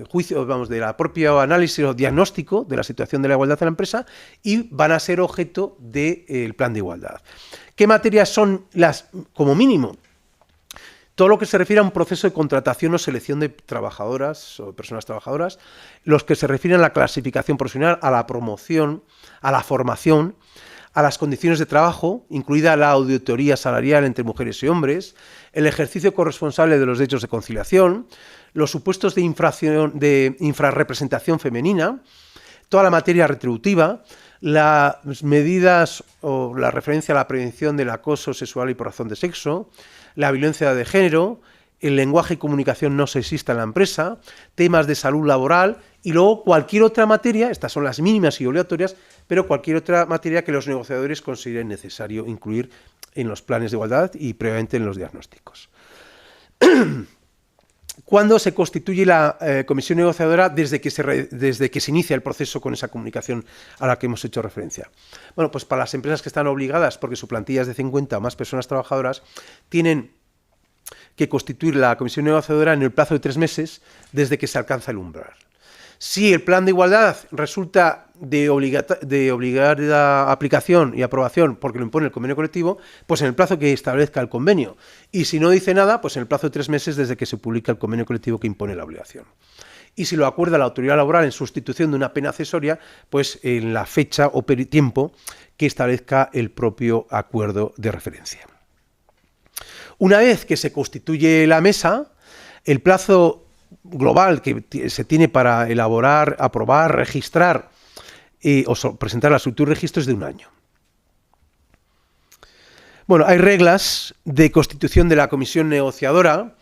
juicio, del propio análisis o diagnóstico de la situación de la igualdad en la empresa y van a ser objeto del plan de igualdad. ¿Qué materias son las, como mínimo? Todo lo que se refiere a un proceso de contratación o selección de trabajadoras o personas trabajadoras, los que se refieren a la clasificación profesional, a la promoción, a la formación, a las condiciones de trabajo, incluida la auditoría salarial entre mujeres y hombres, el ejercicio corresponsable de los derechos de conciliación, los supuestos de infrarrepresentación femenina, toda la materia retributiva, las medidas o la referencia a la prevención del acoso sexual y por razón de sexo, la violencia de género, el lenguaje y comunicación no sexista en la empresa, temas de salud laboral y luego cualquier otra materia, estas son las mínimas y obligatorias, pero cualquier otra materia que los negociadores consideren necesario incluir en los planes de igualdad y previamente en los diagnósticos. ¿Cuándo se constituye la comisión negociadora desde que se inicia el proceso con esa comunicación a la que hemos hecho referencia? Bueno, pues para las empresas que están obligadas, porque su plantilla es de 50 o más personas trabajadoras, tienen que constituir la comisión negociadora en el plazo de 3 meses desde que se alcanza el umbral. Si el plan de igualdad resulta de obligada aplicación y aprobación porque lo impone el convenio colectivo, pues en el plazo que establezca el convenio. Y si no dice nada, pues en el plazo de 3 meses desde que se publica el convenio colectivo que impone la obligación. Y si lo acuerda la autoridad laboral en sustitución de una pena accesoria, pues en la fecha o tiempo que establezca el propio acuerdo de referencia. Una vez que se constituye la mesa, el plazo global que se tiene para elaborar, aprobar, registrar o presentar la solicitud de registro es de 1 año. Bueno, hay reglas de constitución de la comisión negociadora,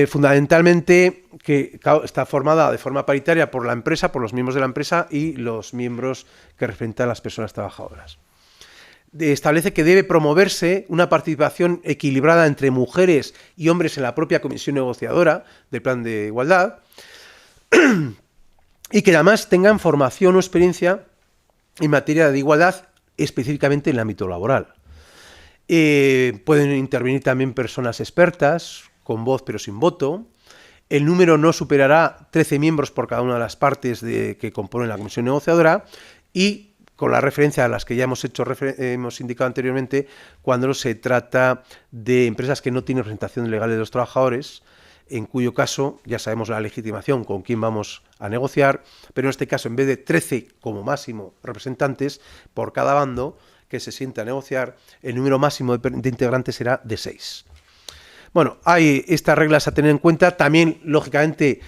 fundamentalmente que está formada de forma paritaria por la empresa, por los miembros de la empresa y los miembros que representan a las personas trabajadoras. Establece que debe promoverse una participación equilibrada entre mujeres y hombres en la propia comisión negociadora del plan de igualdad y que además tengan formación o experiencia en materia de igualdad, específicamente en el ámbito laboral. Pueden intervenir también personas expertas, con voz pero sin voto. El número no superará 13 miembros por cada una de las partes que componen la comisión negociadora y con la referencia a las que ya hemos indicado anteriormente, cuando se trata de empresas que no tienen representación legal de los trabajadores, en cuyo caso ya sabemos la legitimación con quién vamos a negociar, pero en este caso en vez de 13 como máximo representantes por cada bando que se sienta a negociar, el número máximo de integrantes será de 6. Bueno, hay estas reglas a tener en cuenta. También, lógicamente,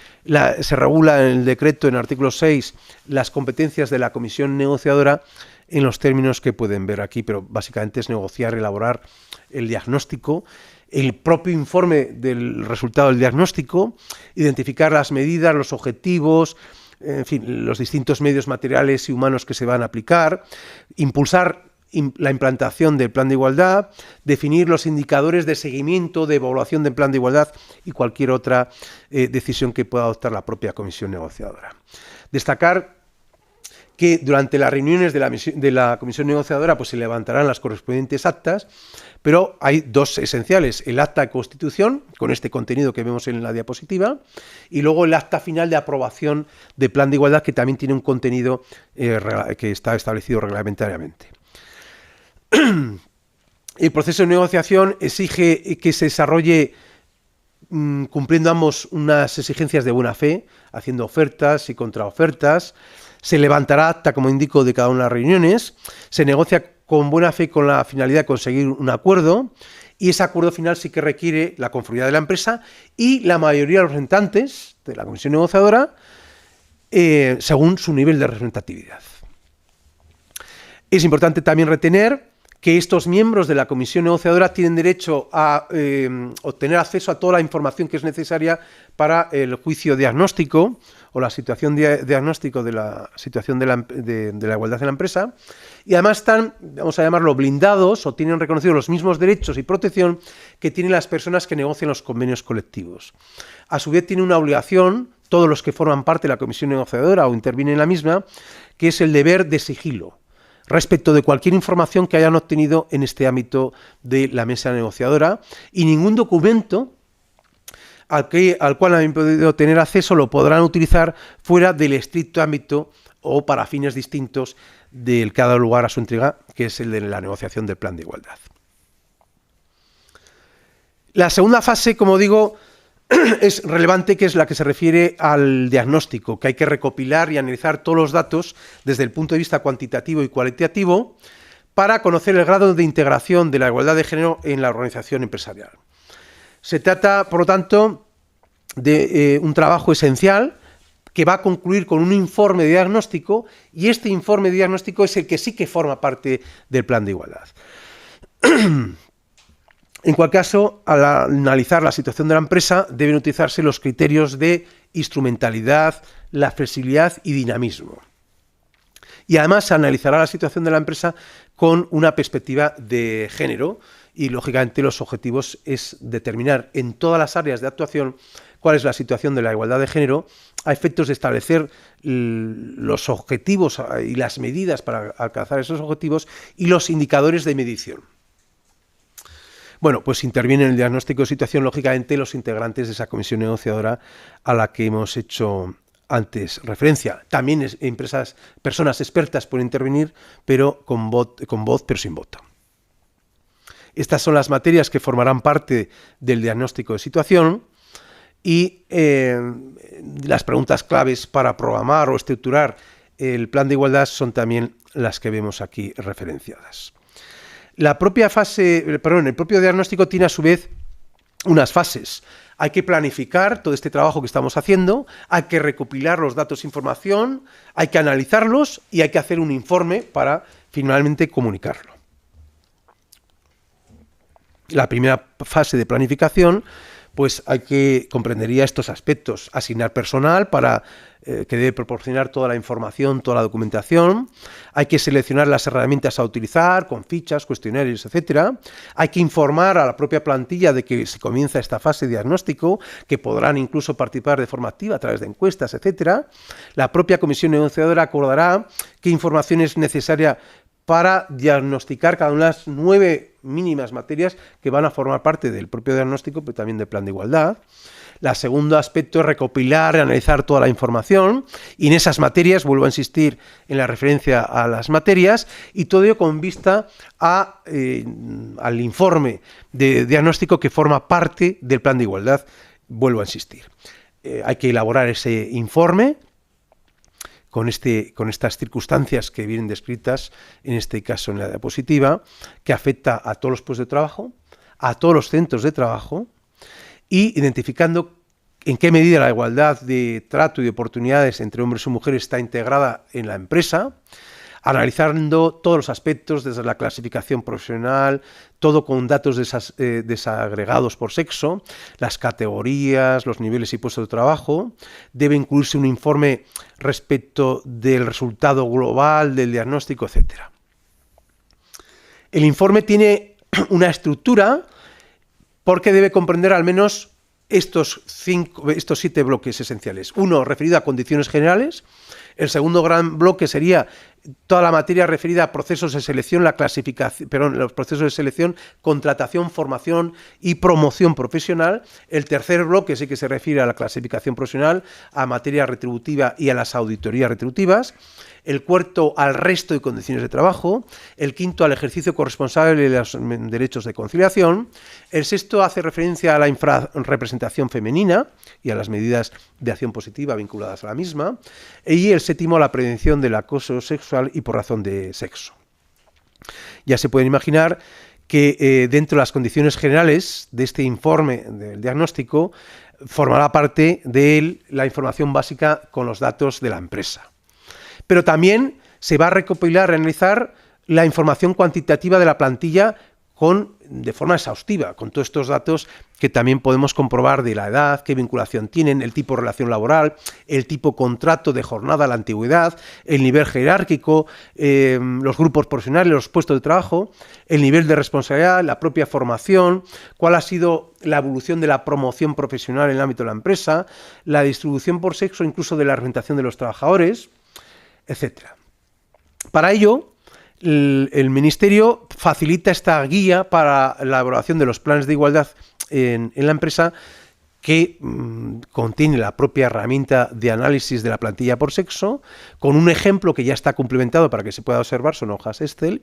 se regula en el decreto, en el artículo 6, las competencias de la comisión negociadora en los términos que pueden ver aquí, pero básicamente es negociar, elaborar el diagnóstico, el propio informe del resultado del diagnóstico, identificar las medidas, los objetivos, en fin, los distintos medios materiales y humanos que se van a aplicar, impulsar la implantación del plan de igualdad, definir los indicadores de seguimiento, de evaluación del plan de igualdad y cualquier otra decisión que pueda adoptar la propia comisión negociadora. Destacar que durante las reuniones de la comisión negociadora pues se levantarán las correspondientes actas, pero hay dos esenciales: el acta de constitución, con este contenido que vemos en la diapositiva, y luego el acta final de aprobación de plan de igualdad, que también tiene un contenido que está establecido reglamentariamente. El proceso de negociación exige que se desarrolle cumpliendo ambos unas exigencias de buena fe, haciendo ofertas y contraofertas. Se levantará acta, como indico, de cada una de las reuniones. Se negocia con buena fe con la finalidad de conseguir un acuerdo, y ese acuerdo final sí que requiere la conformidad de la empresa y la mayoría de los representantes de la comisión negociadora según su nivel de representatividad. Es importante también retener que estos miembros de la comisión negociadora tienen derecho a obtener acceso a toda la información que es necesaria para el juicio diagnóstico o la situación diagnóstico de la situación de la igualdad en la empresa, y además están, vamos a llamarlo, blindados o tienen reconocidos los mismos derechos y protección que tienen las personas que negocian los convenios colectivos. A su vez tienen una obligación, todos los que forman parte de la comisión negociadora o intervienen en la misma, que es el deber de sigilo respecto de cualquier información que hayan obtenido en este ámbito de la mesa negociadora, y ningún documento al cual han podido tener acceso lo podrán utilizar fuera del estricto ámbito o para fines distintos del que ha dado lugar a su entrega, que es el de la negociación del plan de igualdad. La segunda fase, como digo, es relevante, que es la que se refiere al diagnóstico, que hay que recopilar y analizar todos los datos desde el punto de vista cuantitativo y cualitativo para conocer el grado de integración de la igualdad de género en la organización empresarial. Se trata, por lo tanto, de un trabajo esencial que va a concluir con un informe de diagnóstico, y este informe de diagnóstico es el que sí que forma parte del plan de igualdad. En cualquier caso, al analizar la situación de la empresa, deben utilizarse los criterios de instrumentalidad, la flexibilidad y dinamismo. Y además se analizará la situación de la empresa con una perspectiva de género, y lógicamente los objetivos es determinar en todas las áreas de actuación cuál es la situación de la igualdad de género, a efectos de establecer los objetivos y las medidas para alcanzar esos objetivos y los indicadores de medición. Bueno, pues intervienen en el diagnóstico de situación, lógicamente, los integrantes de esa comisión negociadora a la que hemos hecho antes referencia. También personas expertas pueden intervenir, pero con voz, pero sin voto. Estas son las materias que formarán parte del diagnóstico de situación, y las preguntas claves para programar o estructurar el plan de igualdad son también las que vemos aquí referenciadas. El propio diagnóstico tiene a su vez unas fases. Hay que planificar todo este trabajo que estamos haciendo, hay que recopilar los datos e información, hay que analizarlos y hay que hacer un informe para finalmente comunicarlo. La primera fase de planificación pues comprendería estos aspectos: asignar personal que debe proporcionar toda la información, toda la documentación. Hay que seleccionar las herramientas a utilizar, con fichas, cuestionarios, etcétera. Hay que informar a la propia plantilla de que se comienza esta fase de diagnóstico, que podrán incluso participar de forma activa a través de encuestas, etcétera. La propia comisión negociadora acordará qué información es necesaria para diagnosticar cada una de las 9 mínimas materias que van a formar parte del propio diagnóstico, pero también del plan de igualdad. El segundo aspecto es recopilar y analizar toda la información, y en esas materias, vuelvo a insistir en la referencia a las materias, y todo ello con vista al informe de diagnóstico que forma parte del plan de igualdad, vuelvo a insistir. Hay que elaborar ese informe con estas circunstancias que vienen descritas, en este caso en la diapositiva, que afecta a todos los puestos de trabajo, a todos los centros de trabajo, y identificando en qué medida la igualdad de trato y de oportunidades entre hombres y mujeres está integrada en la empresa, analizando todos los aspectos desde la clasificación profesional, todo con datos desagregados por sexo, las categorías, los niveles y puestos de trabajo. Debe incluirse un informe respecto del resultado global del diagnóstico, etc. El informe tiene una estructura porque debe comprender al menos estos 7 bloques esenciales. Uno referido a condiciones generales. El segundo gran bloque sería toda la materia referida a procesos de selección, los procesos de selección, contratación, formación y promoción profesional. El tercer bloque sí que se refiere a la clasificación profesional, a materia retributiva y a las auditorías retributivas. El cuarto al resto de condiciones de trabajo, el quinto al ejercicio corresponsable de los derechos de conciliación, el sexto hace referencia a la infrarrepresentación femenina y a las medidas de acción positiva vinculadas a la misma, y el séptimo a la prevención del acoso sexual y por razón de sexo. Ya se pueden imaginar que dentro de las condiciones generales de este informe del diagnóstico formará parte de la información básica con los datos de la empresa. Pero también se va a recopilar, a analizar la información cuantitativa de la plantilla de forma exhaustiva, con todos estos datos que también podemos comprobar de la edad, qué vinculación tienen, el tipo de relación laboral, el tipo contrato de jornada, la antigüedad, el nivel jerárquico, los grupos profesionales, los puestos de trabajo, el nivel de responsabilidad, la propia formación, cuál ha sido la evolución de la promoción profesional en el ámbito de la empresa, la distribución por sexo, incluso de la representación de los trabajadores, etcétera. Para ello, el Ministerio facilita esta guía para la elaboración de los planes de igualdad en la empresa, que contiene la propia herramienta de análisis de la plantilla por sexo, con un ejemplo que ya está complementado para que se pueda observar, son hojas Excel,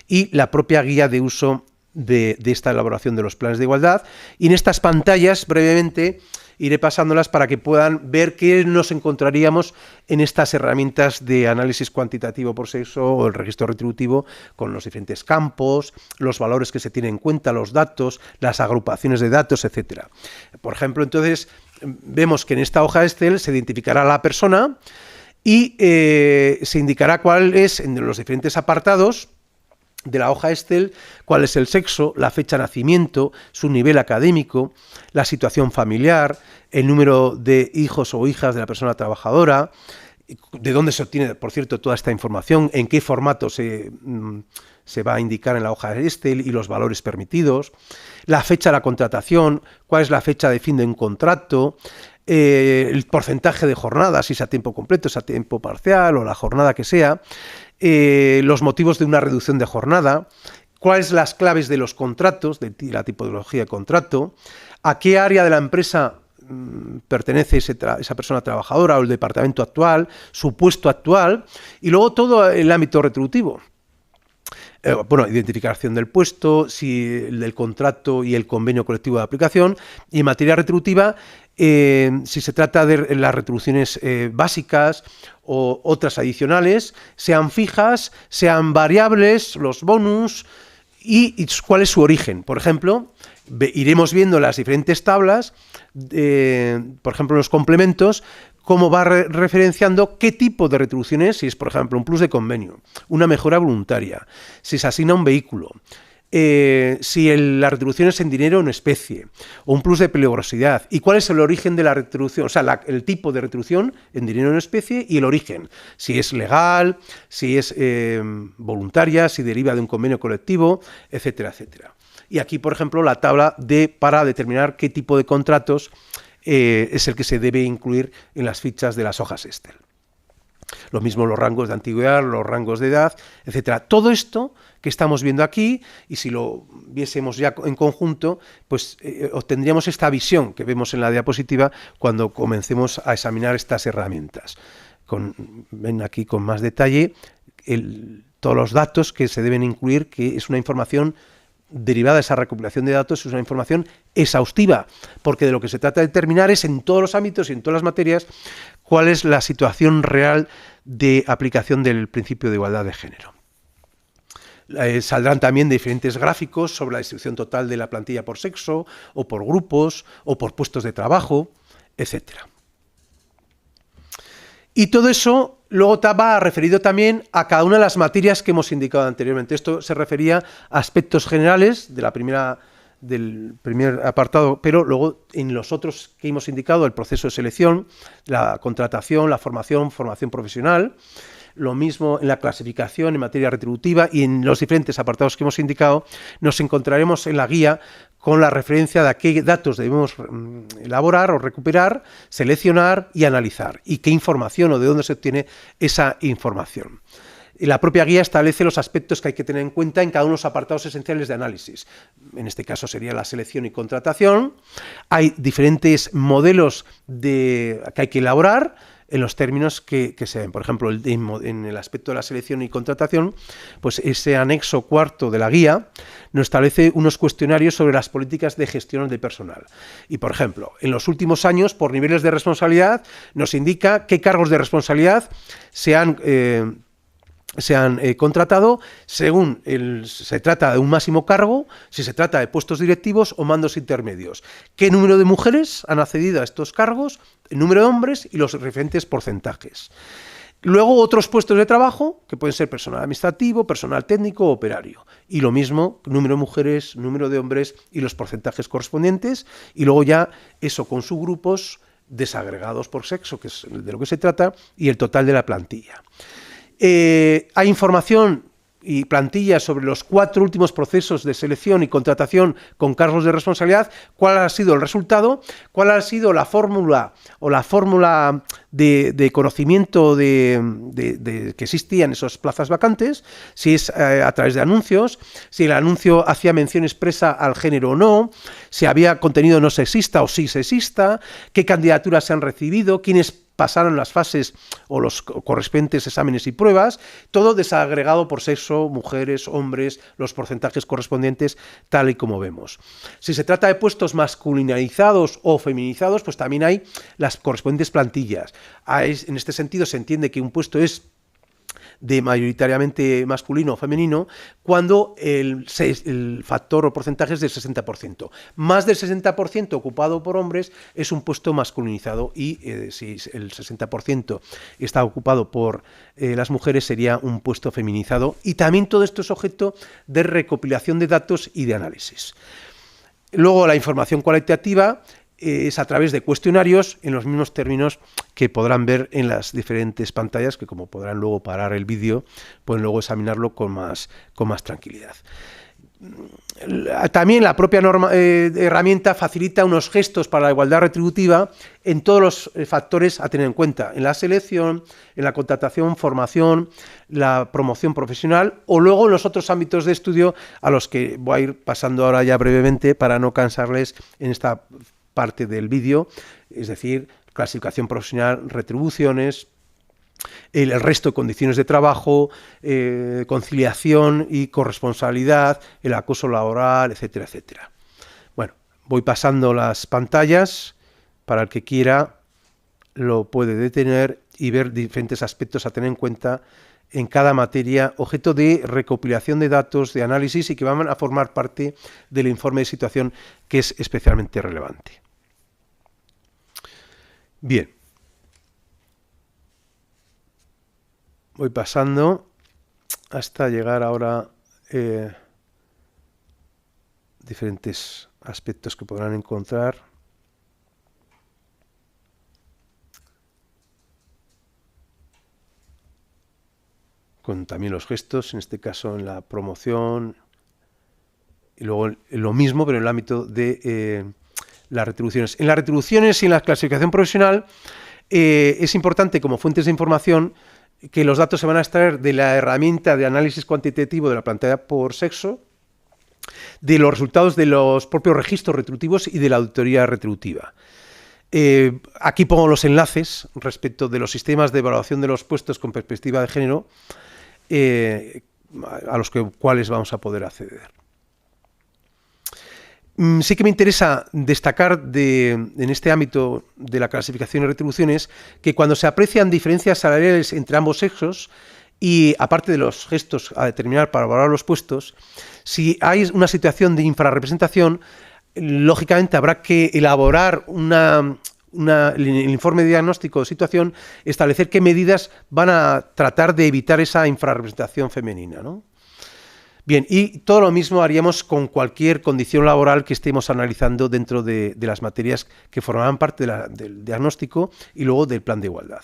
y la propia guía de uso de esta elaboración de los planes de igualdad. Y en estas pantallas, brevemente, iré pasándolas para que puedan ver qué nos encontraríamos en estas herramientas de análisis cuantitativo por sexo o el registro retributivo, con los diferentes campos, los valores que se tienen en cuenta, los datos, las agrupaciones de datos, etcétera. Por ejemplo, entonces, vemos que en esta hoja Excel se identificará la persona y se indicará cuál es, en los diferentes apartados de la hoja Excel, cuál es el sexo, la fecha de nacimiento, su nivel académico, la situación familiar, el número de hijos o hijas de la persona trabajadora, de dónde se obtiene, por cierto, toda esta información, en qué formato se va a indicar en la hoja Excel y los valores permitidos, la fecha de la contratación, cuál es la fecha de fin de un contrato, el porcentaje de jornada, si es a tiempo completo, si es a tiempo parcial o la jornada que sea, los motivos de una reducción de jornada, cuáles las claves de los contratos, de la tipología de contrato, a qué área de la empresa pertenece esa persona trabajadora o el departamento actual, su puesto actual, y luego todo el ámbito retributivo. Identificación del puesto, del contrato y el convenio colectivo de aplicación, y en materia retributiva, si se trata de las retribuciones básicas o otras adicionales, sean fijas, sean variables, los bonus, y cuál es su origen. Por ejemplo, iremos viendo las diferentes tablas, por ejemplo, los complementos, cómo va referenciando qué tipo de retribuciones, si es, por ejemplo, un plus de convenio, una mejora voluntaria, si se asigna un vehículo, si la retribución es en dinero o en especie, o un plus de peligrosidad, y cuál es el origen de la retribución, o sea, el tipo de retribución en dinero o en especie y el origen, si es legal, si es voluntaria, si deriva de un convenio colectivo, etcétera, etcétera. Y aquí, por ejemplo, la tabla para determinar qué tipo de contratos es el que se debe incluir en las fichas de las hojas Excel. Lo mismo los rangos de antigüedad, los rangos de edad, etcétera. Todo esto que estamos viendo aquí, y si lo viésemos ya en conjunto, pues obtendríamos esta visión que vemos en la diapositiva cuando comencemos a examinar estas herramientas. Ven aquí con más detalle todos los datos que se deben incluir, que es una información derivada de esa recopilación de datos, es una información exhaustiva, porque de lo que se trata de determinar es en todos los ámbitos y en todas las materias cuál es la situación real de aplicación del principio de igualdad de género. Saldrán también diferentes gráficos sobre la distribución total de la plantilla por sexo, o por grupos, o por puestos de trabajo, etcétera. Y todo eso luego va referido también a cada una de las materias que hemos indicado anteriormente. Esto se refería a aspectos generales del primer apartado, pero luego en los otros que hemos indicado, el proceso de selección, la contratación, la formación profesional, lo mismo en la clasificación en materia retributiva y en los diferentes apartados que hemos indicado, nos encontraremos en la guía con la referencia de a qué datos debemos elaborar o recuperar, seleccionar y analizar, y qué información o de dónde se obtiene esa información. Y la propia guía establece los aspectos que hay que tener en cuenta en cada uno de los apartados esenciales de análisis. En este caso sería la selección y contratación. Hay diferentes modelos que hay que elaborar en los términos que se ven. Por ejemplo, en el aspecto de la selección y contratación, pues ese anexo cuarto de la guía nos establece unos cuestionarios sobre las políticas de gestión del personal. Y, por ejemplo, en los últimos años, por niveles de responsabilidad, nos indica qué cargos de responsabilidad se han contratado según se trata de un máximo cargo, si se trata de puestos directivos o mandos intermedios. ¿Qué número de mujeres han accedido a estos cargos? El número de hombres y los referentes porcentajes. Luego otros puestos de trabajo, que pueden ser personal administrativo, personal técnico o operario. Y lo mismo, número de mujeres, número de hombres y los porcentajes correspondientes. Y luego ya eso con subgrupos desagregados por sexo, que es de lo que se trata, y el total de la plantilla. Hay información y plantillas sobre los 4 últimos procesos de selección y contratación con cargos de responsabilidad, cuál ha sido el resultado, cuál ha sido la fórmula o la fórmula de conocimiento que existían esas plazas vacantes, si es a través de anuncios, si el anuncio hacía mención expresa al género o no, si había contenido no sexista o sí sexista, qué candidaturas se han recibido, quiénes pasaron las fases o los correspondientes exámenes y pruebas, todo desagregado por sexo, mujeres, hombres, los porcentajes correspondientes, tal y como vemos. Si se trata de puestos masculinizados o feminizados, pues también hay las correspondientes plantillas. En este sentido se entiende que un puesto es de mayoritariamente masculino o femenino cuando el factor o porcentaje es del 60%. Más del 60% ocupado por hombres es un puesto masculinizado y si el 60% está ocupado por las mujeres sería un puesto feminizado, y también todo esto es objeto de recopilación de datos y de análisis. Luego la información cualitativa es a través de cuestionarios en los mismos términos que podrán ver en las diferentes pantallas, que como podrán luego parar el vídeo, pueden luego examinarlo con más tranquilidad. También la propia herramienta facilita unos gestos para la igualdad retributiva en todos los factores a tener en cuenta, en la selección, en la contratación, formación, la promoción profesional o luego en los otros ámbitos de estudio a los que voy a ir pasando ahora ya brevemente para no cansarles en esta parte del vídeo, es decir, clasificación profesional, retribuciones, el resto de condiciones de trabajo, conciliación y corresponsabilidad, el acoso laboral, etcétera, etcétera. Bueno, voy pasando las pantallas, para el que quiera lo puede detener y ver diferentes aspectos a tener en cuenta en cada materia, objeto de recopilación de datos, de análisis y que van a formar parte del informe de situación, que es especialmente relevante. Bien, voy pasando hasta llegar ahora a diferentes aspectos que podrán encontrar. Con también los gestos, en este caso en la promoción, y luego lo mismo, pero en el ámbito de las retribuciones. En las retribuciones y en la clasificación profesional es importante como fuentes de información que los datos se van a extraer de la herramienta de análisis cuantitativo de la plantilla por sexo, de los resultados de los propios registros retributivos y de la auditoría retributiva. Aquí pongo los enlaces respecto de los sistemas de evaluación de los puestos con perspectiva de género a los cuales vamos a poder acceder. Sí que me interesa destacar en este ámbito de la clasificación y retribuciones que cuando se aprecian diferencias salariales entre ambos sexos y aparte de los gestos a determinar para valorar los puestos, si hay una situación de infrarrepresentación, lógicamente habrá que elaborar el informe de diagnóstico de situación, establecer qué medidas van a tratar de evitar esa infrarrepresentación femenina, ¿no? Bien, y todo lo mismo haríamos con cualquier condición laboral que estemos analizando dentro de las materias que formarán parte del diagnóstico y luego del plan de igualdad.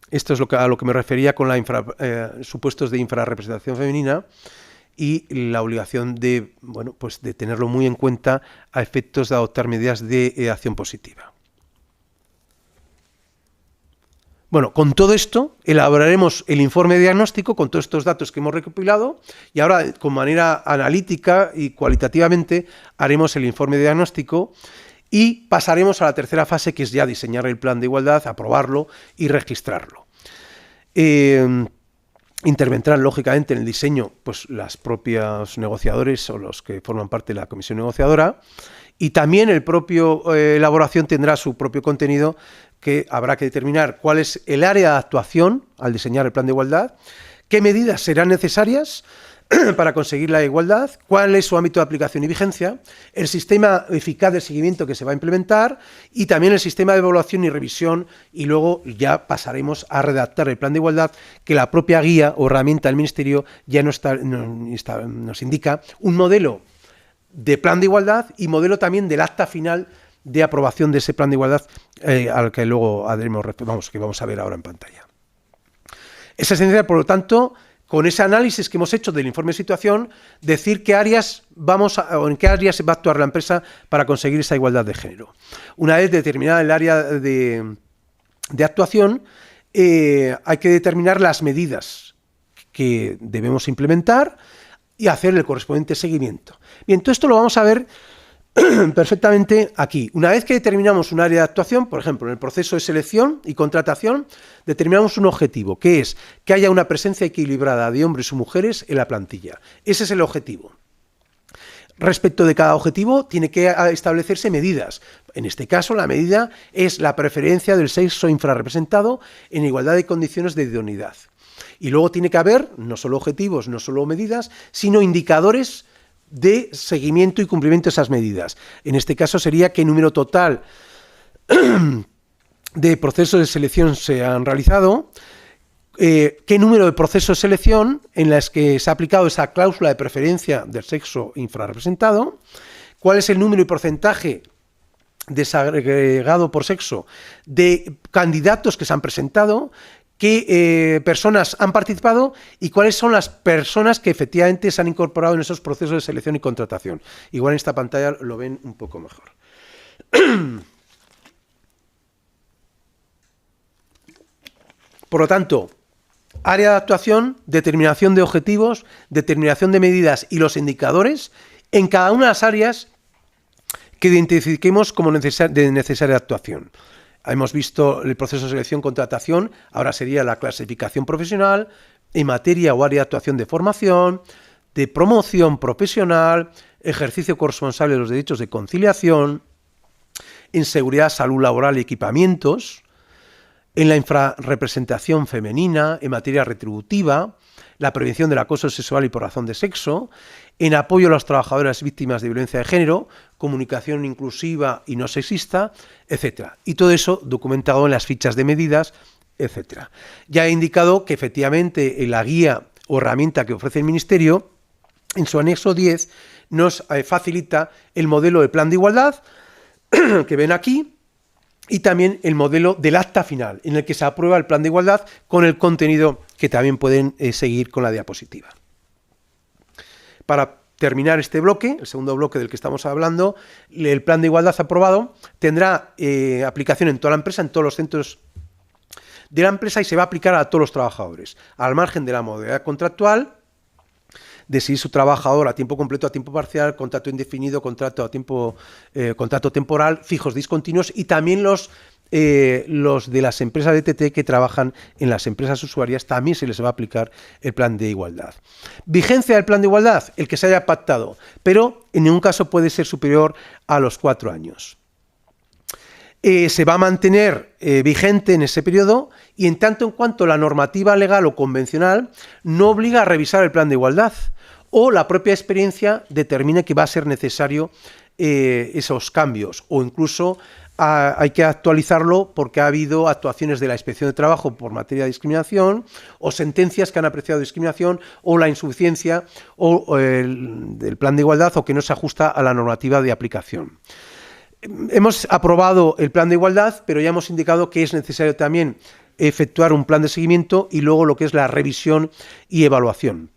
Esto es a lo que me refería con la supuestos de infrarrepresentación femenina y la obligación de, bueno, pues de tenerlo muy en cuenta a efectos de adoptar medidas de acción positiva. Bueno, con todo esto elaboraremos el informe diagnóstico con todos estos datos que hemos recopilado y ahora, con manera analítica y cualitativamente, haremos el informe diagnóstico y pasaremos a la tercera fase, que es ya diseñar el plan de igualdad, aprobarlo y registrarlo. Intervendrán, lógicamente, en el diseño pues las propios negociadores o los que forman parte de la comisión negociadora, y también el propio elaboración tendrá su propio contenido, que habrá que determinar cuál es el área de actuación al diseñar el plan de igualdad, qué medidas serán necesarias para conseguir la igualdad, cuál es su ámbito de aplicación y vigencia, el sistema eficaz de seguimiento que se va a implementar y también el sistema de evaluación y revisión, y luego ya pasaremos a redactar el plan de igualdad, que la propia guía o herramienta del Ministerio ya nos indica un modelo de plan de igualdad y modelo también del acta final de aprobación de ese plan de igualdad, al que luego vamos a ver ahora en pantalla. Es esencial, por lo tanto, con ese análisis que hemos hecho del informe de situación, decir en qué áreas va a actuar la empresa para conseguir esa igualdad de género. Una vez determinada el área de actuación, hay que determinar las medidas que debemos implementar y hacer el correspondiente seguimiento. Bien, todo esto lo vamos a ver perfectamente aquí. Una vez que determinamos un área de actuación, por ejemplo, en el proceso de selección y contratación, determinamos un objetivo, que es que haya una presencia equilibrada de hombres y mujeres en la plantilla. Ese es el objetivo. Respecto de cada objetivo, tiene que establecerse medidas. En este caso, la medida es la preferencia del sexo infrarrepresentado en igualdad de condiciones de idoneidad. Y luego tiene que haber, no solo objetivos, no solo medidas, sino indicadores de seguimiento y cumplimiento de esas medidas. En este caso sería qué número total de procesos de selección se han realizado, qué número de procesos de selección en las que se ha aplicado esa cláusula de preferencia del sexo infrarrepresentado, cuál es el número y porcentaje desagregado por sexo de candidatos que se han presentado, qué personas han participado y cuáles son las personas que efectivamente se han incorporado en esos procesos de selección y contratación. Igual en esta pantalla lo ven un poco mejor. Por lo tanto, área de actuación, determinación de objetivos, determinación de medidas y los indicadores en cada una de las áreas que identifiquemos como de necesaria actuación. Hemos visto el proceso de selección-contratación, ahora sería la clasificación profesional, en materia o área de actuación de formación, de promoción profesional, ejercicio corresponsable de los derechos de conciliación, en seguridad, salud laboral y equipamientos, en la infrarrepresentación femenina, en materia retributiva, la prevención del acoso sexual y por razón de sexo, en apoyo a las trabajadoras víctimas de violencia de género, comunicación inclusiva y no sexista, etc. Y todo eso documentado en las fichas de medidas, etc. Ya he indicado que efectivamente en la guía o herramienta que ofrece el Ministerio, en su anexo 10, nos facilita el modelo de plan de igualdad, que ven aquí, y también el modelo del acta final, en el que se aprueba el plan de igualdad con el contenido que también pueden seguir con la diapositiva. Para terminar este bloque, el segundo bloque del que estamos hablando, el plan de igualdad aprobado tendrá aplicación en toda la empresa, en todos los centros de la empresa, y se va a aplicar a todos los trabajadores, al margen de la modalidad contractual, de si su trabajador a tiempo completo, a tiempo parcial, contrato indefinido, contrato temporal, fijos discontinuos, y también los de las empresas de TT que trabajan en las empresas usuarias, también se les va a aplicar el plan de igualdad. Vigencia del plan de igualdad, el que se haya pactado, pero en ningún caso puede ser superior a los 4 años. Se va a mantener vigente en ese periodo, y en tanto en cuanto la normativa legal o convencional no obliga a revisar el plan de igualdad, o la propia experiencia determine que va a ser necesario esos cambios, o incluso hay que actualizarlo porque ha habido actuaciones de la Inspección de Trabajo por materia de discriminación, o sentencias que han apreciado discriminación, o la insuficiencia del plan de igualdad, o que no se ajusta a la normativa de aplicación. Hemos aprobado el plan de igualdad, pero ya hemos indicado que es necesario también efectuar un plan de seguimiento y luego lo que es la revisión y evaluación.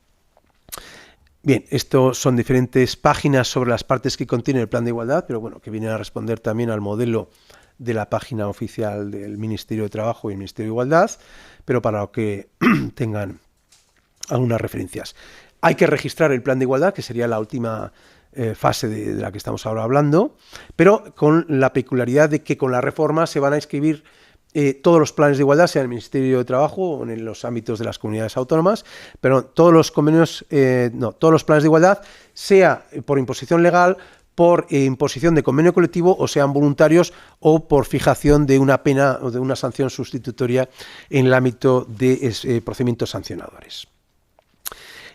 Bien, esto son diferentes páginas sobre las partes que contiene el plan de igualdad, pero bueno, que vienen a responder también al modelo de la página oficial del Ministerio de Trabajo y el Ministerio de Igualdad, pero para que tengan algunas referencias. Hay que registrar el plan de igualdad, que sería la última fase de la que estamos ahora hablando, pero con la peculiaridad de que con la reforma se van a inscribir todos los planes de igualdad, sea en el Ministerio de Trabajo o en los ámbitos de las comunidades autónomas, pero todos los convenios, todos los planes de igualdad, sea por imposición legal, por imposición de convenio colectivo, o sean voluntarios, o por fijación de una pena o de una sanción sustitutoria en el ámbito de procedimientos sancionadores.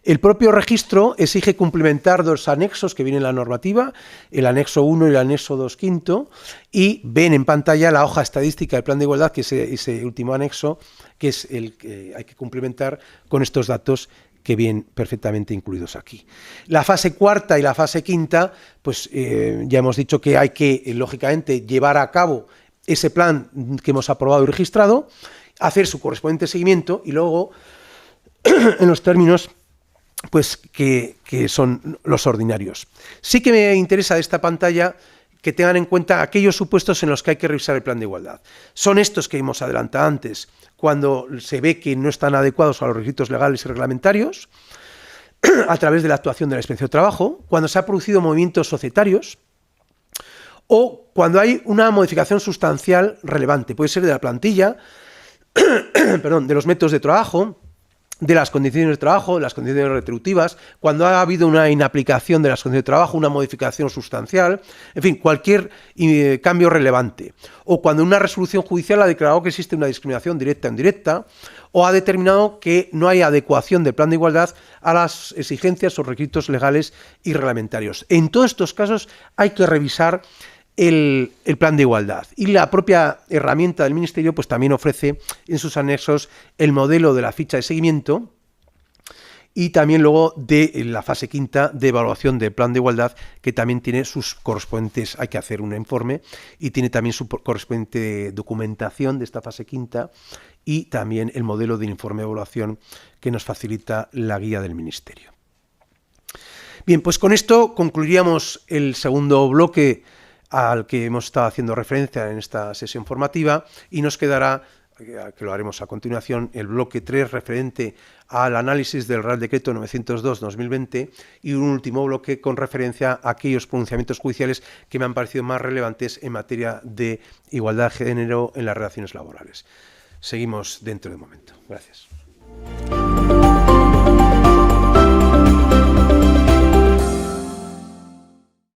El propio registro exige cumplimentar dos anexos que vienen en la normativa, el anexo 1 y el anexo 2.5, y ven en pantalla la hoja estadística del plan de igualdad, que es ese último anexo, que es el que hay que cumplimentar con estos datos que vienen perfectamente incluidos aquí. La fase cuarta y la fase quinta, pues ya hemos dicho que hay que, lógicamente, llevar a cabo ese plan que hemos aprobado y registrado, hacer su correspondiente seguimiento y luego, en los términos pues que son los ordinarios. Sí que me interesa de esta pantalla que tengan en cuenta aquellos supuestos en los que hay que revisar el plan de igualdad. Son estos que hemos adelantado antes, cuando se ve que no están adecuados a los requisitos legales y reglamentarios, a través de la actuación de la Inspección de Trabajo, cuando se han producido movimientos societarios, o cuando hay una modificación sustancial relevante. Puede ser de la plantilla, perdón, de los métodos de trabajo, de las condiciones de trabajo, de las condiciones retributivas, cuando ha habido una inaplicación de las condiciones de trabajo, una modificación sustancial, en fin, cualquier cambio relevante. O cuando una resolución judicial ha declarado que existe una discriminación directa o indirecta, o ha determinado que no hay adecuación del plan de igualdad a las exigencias o requisitos legales y reglamentarios. En todos estos casos hay que revisar el plan de igualdad, y la propia herramienta del Ministerio pues también ofrece en sus anexos el modelo de la ficha de seguimiento y también luego de la fase quinta de evaluación del plan de igualdad, que también tiene sus correspondientes, hay que hacer un informe y tiene también su correspondiente documentación de esta fase quinta y también el modelo del informe de evaluación que nos facilita la guía del Ministerio. Bien, pues con esto concluiríamos el segundo bloque al que hemos estado haciendo referencia en esta sesión formativa, y nos quedará, que lo haremos a continuación, el bloque 3 referente al análisis del Real Decreto 902/2020 y un último bloque con referencia a aquellos pronunciamientos judiciales que me han parecido más relevantes en materia de igualdad de género en las relaciones laborales. Seguimos dentro de un momento. Gracias.